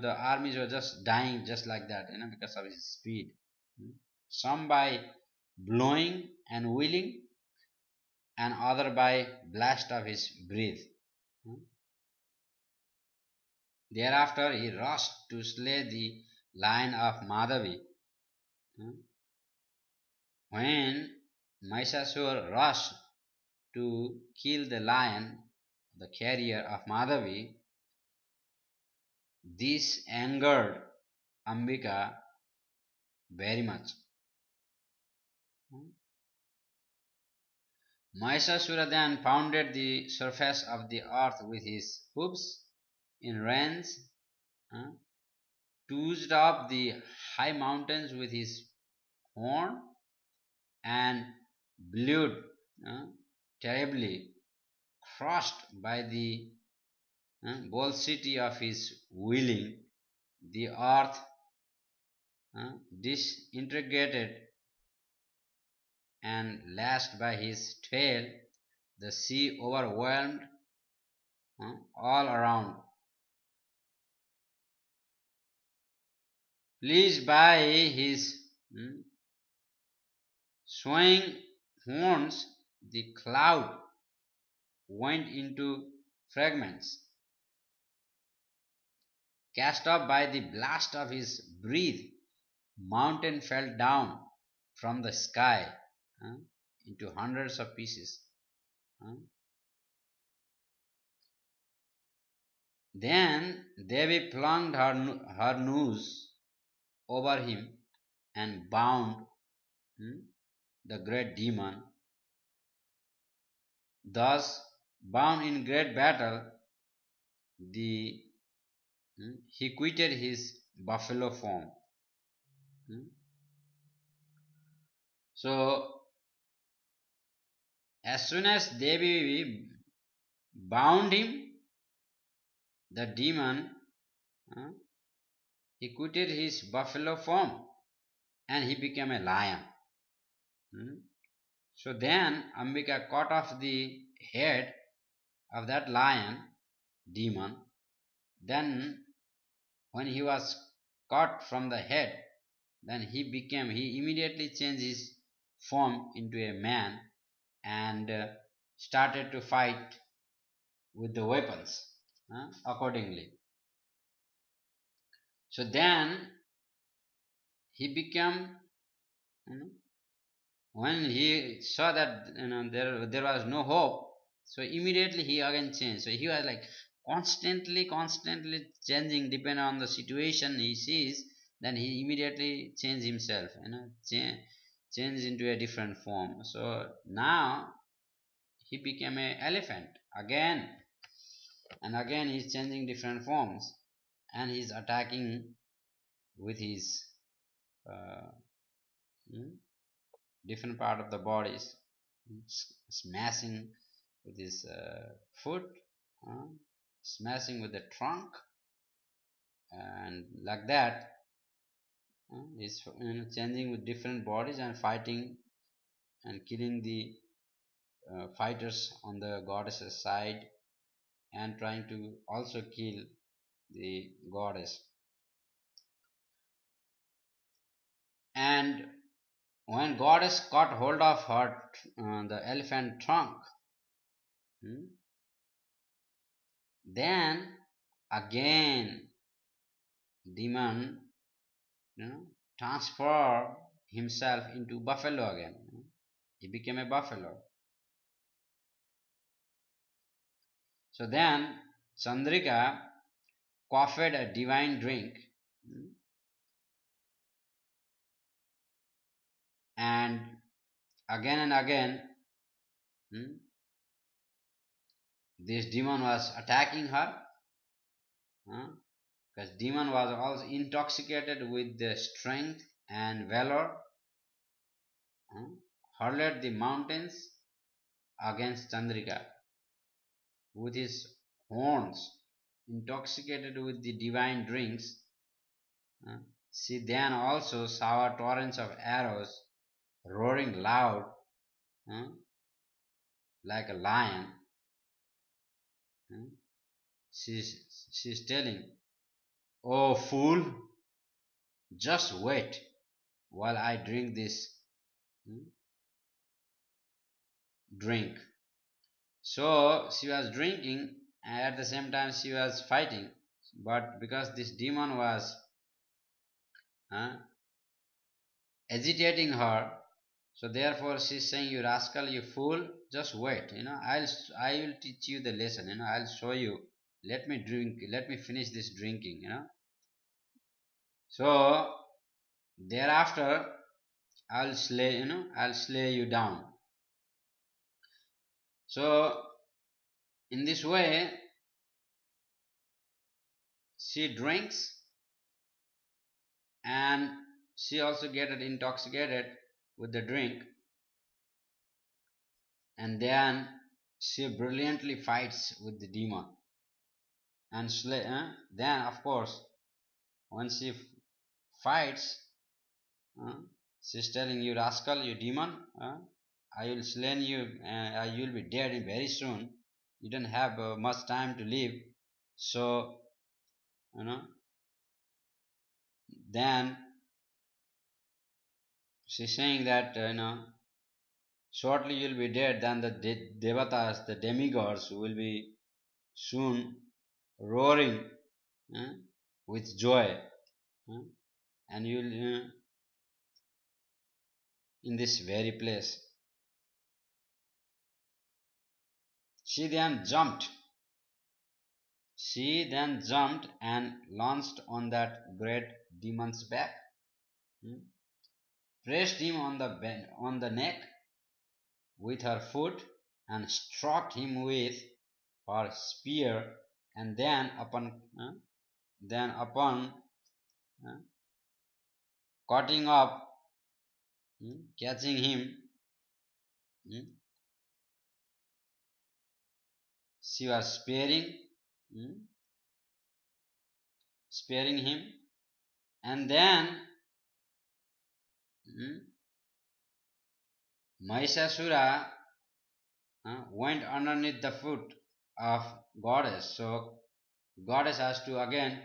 the armies were just dying just like that, because of his speed. Some by blowing and wheeling, and other by blast of his breath. Thereafter he rushed to slay the lion of Madhavi. When Mahishasura rushed to kill the lion, the carrier of Madhavi, This angered Ambika very much. Mahishasura then pounded the surface of the earth with his hooves in rains, uh, toosed up the high mountains with his horn, and blew terribly, crushed by the velocity of his wheeling. The earth disintegrated, and lashed by his tail, the sea overwhelmed all around. Pleased by his swaying horns, the cloud went into fragments. Cast off by the blast of his breath, mountain fell down from the sky into hundreds of pieces. Then Devi flung her noose over him and bound the great demon. Thus, bound in great battle, the he quitted his buffalo form. So, as soon as Devi bound him, the demon, he quitted his buffalo form and he became a lion. So then Ambika cut off the head of that lion demon. Then when he was cut from the head, then he immediately changed his form into a man and started to fight with the weapons accordingly. So then he became, when he saw that there was no hope, so immediately he again changed. So he was like constantly changing depending on the situation he sees. Then he immediately changed himself, changed into a different form. So now he became an elephant again, and again he's changing different forms, and he's attacking with his uh, different part of the bodies, smashing with his foot, uh, smashing with the trunk, and like that he's changing with different bodies and fighting and killing the fighters on the goddess's side, and trying to also kill the goddess. And when goddess caught hold of her the elephant trunk, then again demon transformed himself into buffalo again. He became a buffalo. So then Chandrika quaffed a divine drink, and again this demon was attacking her, because demon was also intoxicated with the strength and valor, hurled the mountains against Chandrika with his horns, intoxicated with the divine drinks. She then also showered torrents of arrows, roaring loud like a lion. She's telling, "Oh fool, just wait while I drink this drink." So she was drinking, and at the same time she was fighting. But because this demon was uh, agitating her, so therefore she's saying, "You rascal, you fool, just wait. I will teach you the lesson. I'll show you let me drink, let me finish this drinking, So thereafter I'll slay, I'll slay you down. So in this way, she drinks and she also gets intoxicated with the drink, and then she brilliantly fights with the demon and slay. Then of course, when she fights, uh, she's telling you, rascal, you demon, I will slay you, you'll be dead very soon. You don't have much time to live. So, you know, then she's saying that, shortly you'll be dead. Then the devatas, the demigods, will be soon roaring uh, with joy, uh, and you'll in this very place. She then jumped. She then jumped and launched on that great demon's back, hmm, pressed him on the neck with her foot, and struck him with her spear. And then upon uh, cutting up, catching him, hmm, she was hmm, sparing him, and then Mahishasura went underneath the foot of goddess. So goddess has to again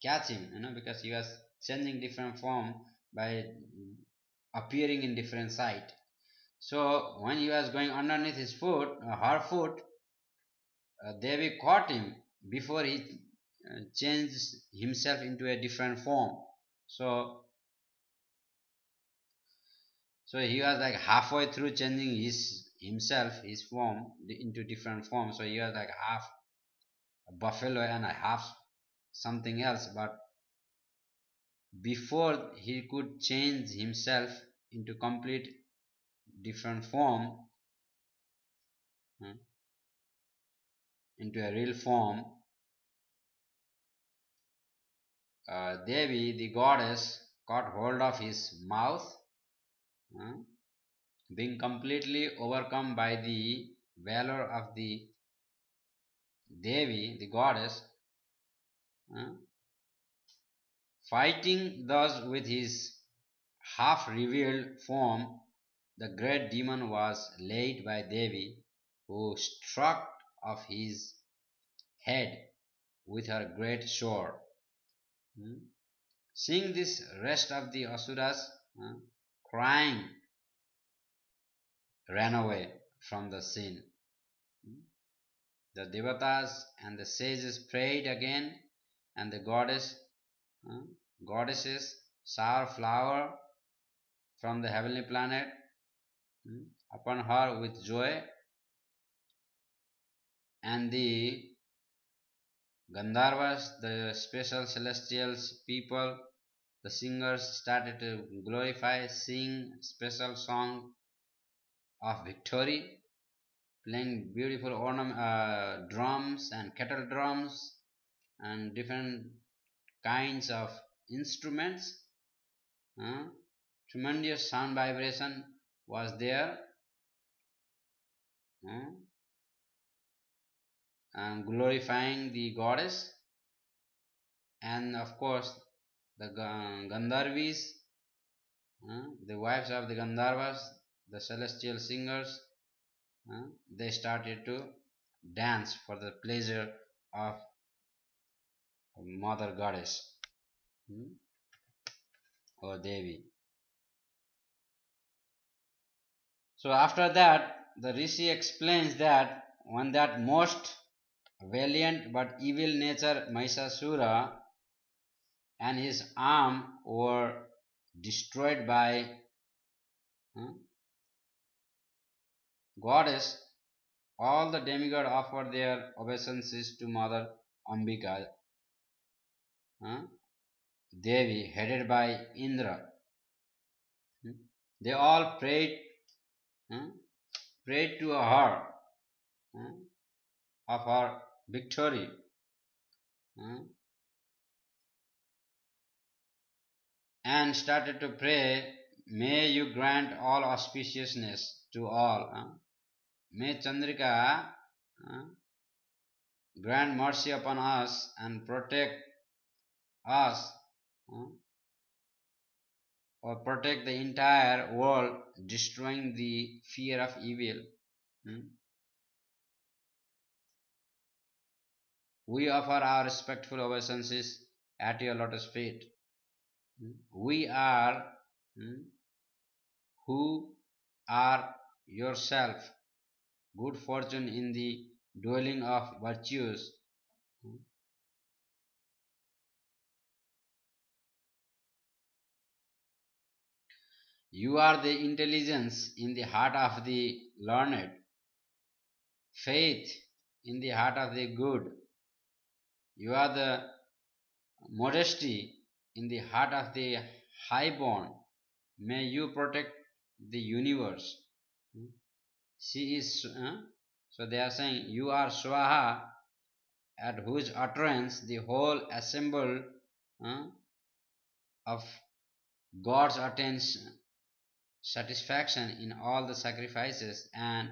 catch him, because he was changing different form by appearing in different sight. So when he was going underneath his foot, her foot, Devi caught him before he changed himself into a different form. So he was like halfway through changing his form into different form. So he was like half a buffalo and a half something else. But before he could change himself into complete different form, into a real form, Devi, the goddess, caught hold of his mouth, being completely overcome by the valor of the Devi, the goddess, fighting thus with his half-revealed form. The great demon was laid by Devi, who struck off his head with her great sword. Seeing this, rest of the asuras, crying, ran away from the scene. The devatas and the sages prayed again, and the goddesses shower flower from the heavenly planet upon her with joy, and the Gandharvas, the special celestial people, the singers started to glorify, sing special song of victory, playing beautiful drums and kettle drums and different kinds of instruments. Tremendous sound vibration was there, and glorifying the goddess, and of course the Gandharvis, the wives of the Gandharvas, the celestial singers, they started to dance for the pleasure of Mother Goddess, or Devi. So after that, the Rishi explains that when that most valiant but evil nature Mahishasura and his arm were destroyed by goddess, All the demigods offer their obeisances to Mother Ambika, Devi, headed by Indra. They all uh, prayed to her uh, of her victory, uh, and started to pray, may you grant all auspiciousness to all. May Chandrika uh, grant mercy upon us and protect us, uh, or protect the entire world, destroying the fear of evil. We offer our respectful obeisances at your lotus feet. We are who are yourself, good fortune in the dwelling of virtues. You are the intelligence in the heart of the learned, faith in the heart of the good. You are the modesty in the heart of the highborn. May you protect the universe. She is, so they are saying, you are Swaha, at whose utterance the whole assemble uh, of gods attains satisfaction in all the sacrifices, and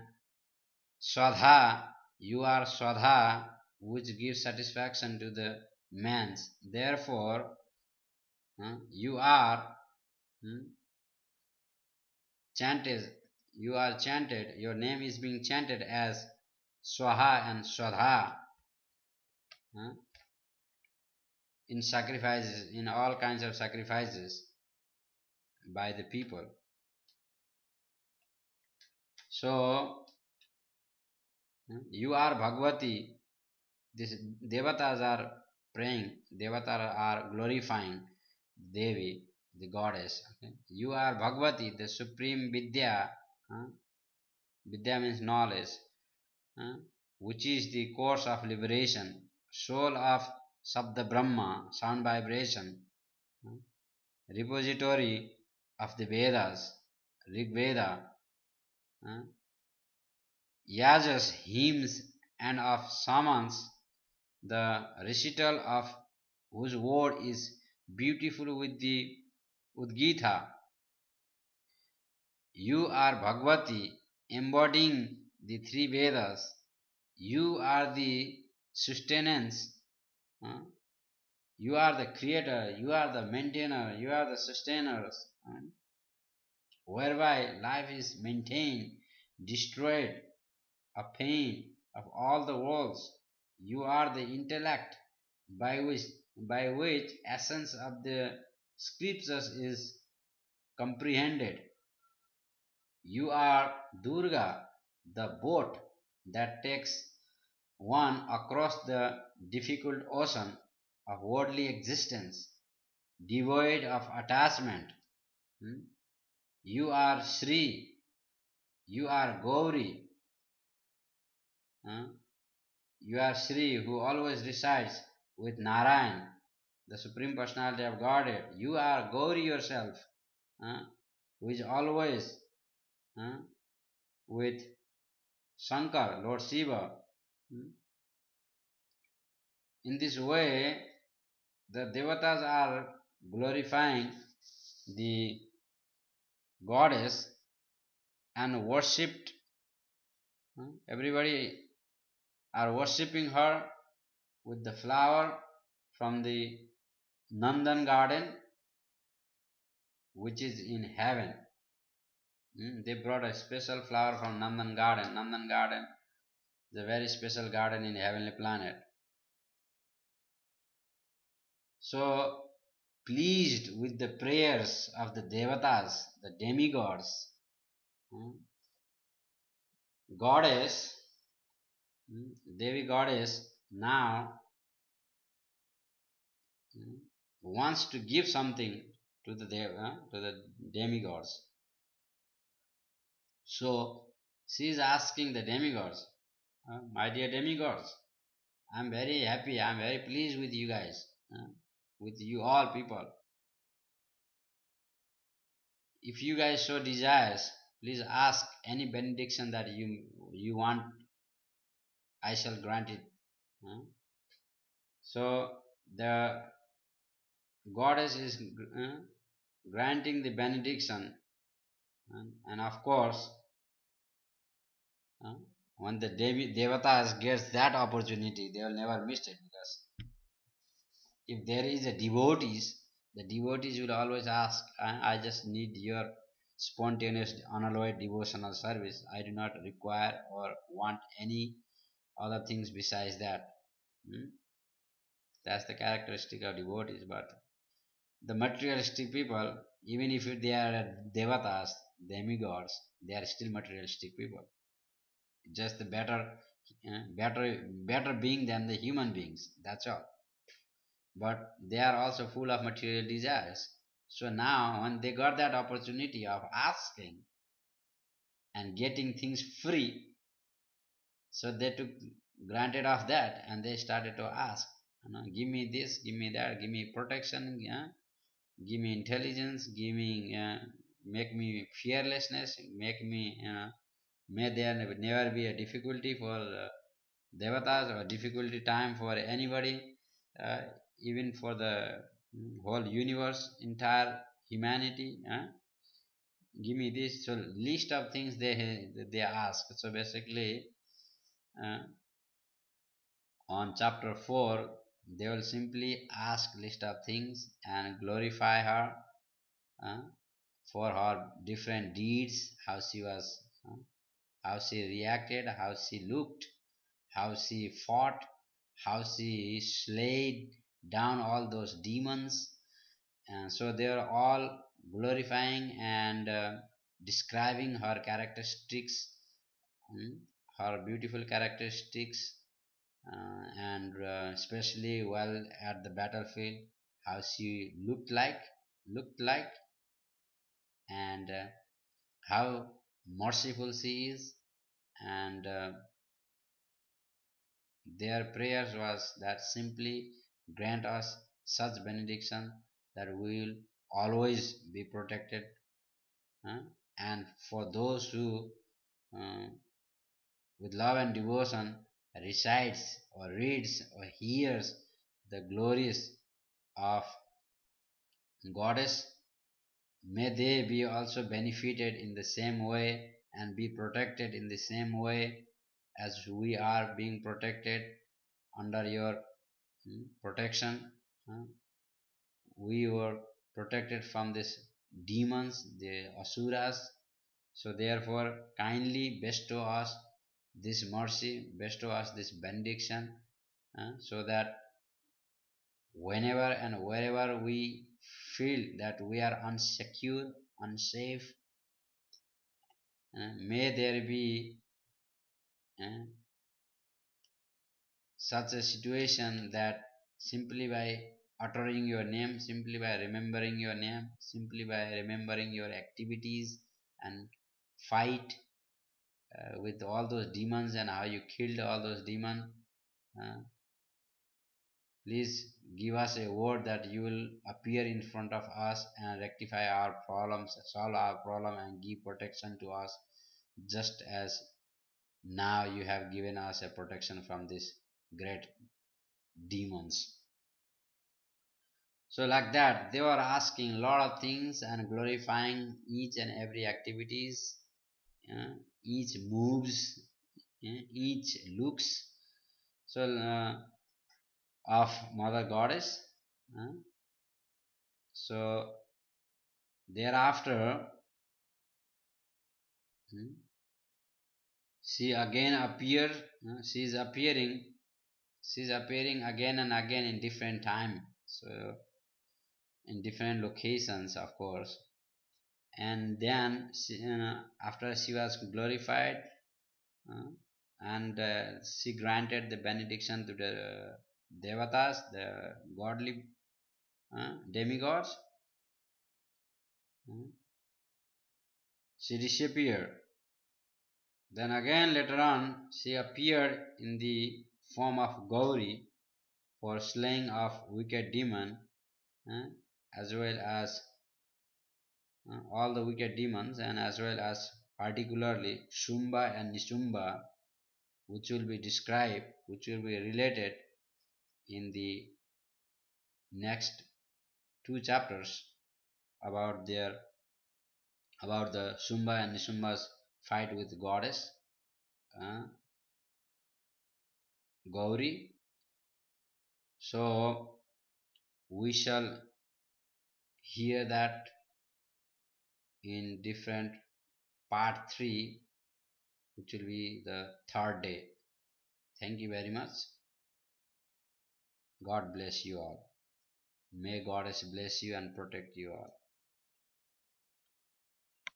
Swadha, you are Swadha, which gives satisfaction to the mans. Therefore, you are chanted, you are chanted, your name is being chanted as Swaha and Swadha in sacrifices, in all kinds of sacrifices by the people. So, you are Bhagavati. These devatas are praying, devatas are glorifying Devi, the goddess. Okay? You are Bhagavati, the supreme Vidya. Vidya means knowledge, uh, which is the course of liberation, soul of Sabda Brahma, sound vibration, uh, repository of the Vedas, Rig Veda, uh, yajas, hymns, and of samans, the recital of whose word is beautiful with the Udgita. You are Bhagavati, embodying the three Vedas. You are the sustenance. uh, You are the creator. You are the maintainer. You are the sustainers. Whereby life is maintained, destroyed, a pain of all the worlds. You are the intellect by which essence of the scriptures is comprehended. You are Durga, the boat that takes one across the difficult ocean of worldly existence, devoid of attachment. You are Sri, you are Gauri, you are Sri who always resides with Narayan, the Supreme Personality of Godhead. You are Gauri yourself, who is always uh, with Shankar, Lord Shiva. In this way, the devatas are glorifying the goddess and worshipped. Everybody are worshipping her with the flower from the Nandan garden, which is in heaven. They brought a special flower from Nandan garden. Nandan garden is a very special garden in heavenly planet. So, pleased with the prayers of the devatas, the demigods, goddess, Devi goddess now wants to give something to the demigods. So she is asking the demigods, My dear demigods, I'm very happy, I'm very pleased with you guys, with you all people. If you guys so desires, please ask any benediction that you want, I shall grant it. uh. So the goddess is granting the benediction, and of course, uh, when the Devatas gets that opportunity, they will never miss it, because if there is a devotees, the devotees will always ask, I just need your spontaneous, unalloyed devotional service. I do not require or want any other things besides that. Hmm? That's the characteristic of devotees. But the materialistic people, even if they are devatas, demigods, they are still materialistic people. Just the better being than the human beings. That's all. But they are also full of material desires. So now, when they got that opportunity of asking and getting things free, so they took granted of that, and they started to ask, give me this, give me that, give me protection, yeah? Give me intelligence, give me, make me fearlessness, make me, may there never be a difficulty for devatas or difficulty time for anybody, uh, even for the whole universe, entire humanity. Give me this. So list of things they ask. So basically, uh, on chapter 4, they will simply ask list of things and glorify her, uh, for her different deeds, how she was, how she reacted, how she looked, how she fought, how she slayed down all those demons. And so they are all glorifying and describing her characteristics, mm, her beautiful characteristics, and especially while at the battlefield, how she looked like, and how merciful she is, and their prayers was that simply grant us such benediction that we will always be protected, uh, and for those who, uh, with love and devotion, recites or reads or hears the glories of goddess, may they be also benefited in the same way and be protected in the same way as we are being protected under your protection. uh, we were protected from these demons, the asuras. So therefore, kindly bestow us this mercy, bestow us this benediction, so that whenever and wherever we feel that we are unsecure, unsafe, may there be uh, such a situation that simply by uttering your name, simply by remembering your name, simply by remembering your activities and fight with all those demons and how you killed all those demons, uh, please give us a word that you will appear in front of us and rectify our problems, solve our problem, and give protection to us, just as now you have given us a protection from these great demons. So like that, they were asking a lot of things and glorifying each and every activities, each moves, each looks. So of Mother Goddess. uh, so thereafter, hmm, she again appear. She is appearing. She is appearing again and again in different time. So in different locations, of course. And then after she was glorified, uh, and she granted the benediction to the devatas, the godly demigods. uh, she disappeared. Then again later on she appeared in the form of Gauri for slaying of wicked demon, uh, as well as all the wicked demons, and as well as particularly Shumba and Nishumba, which will be described, which will be related in the next two chapters about their about the Shumba and Nishumba's fight with goddess uh, Gauri. So we shall hear that in different part 3, which will be the third day. Thank you very much. God bless you all. May Goddess bless you and protect you all.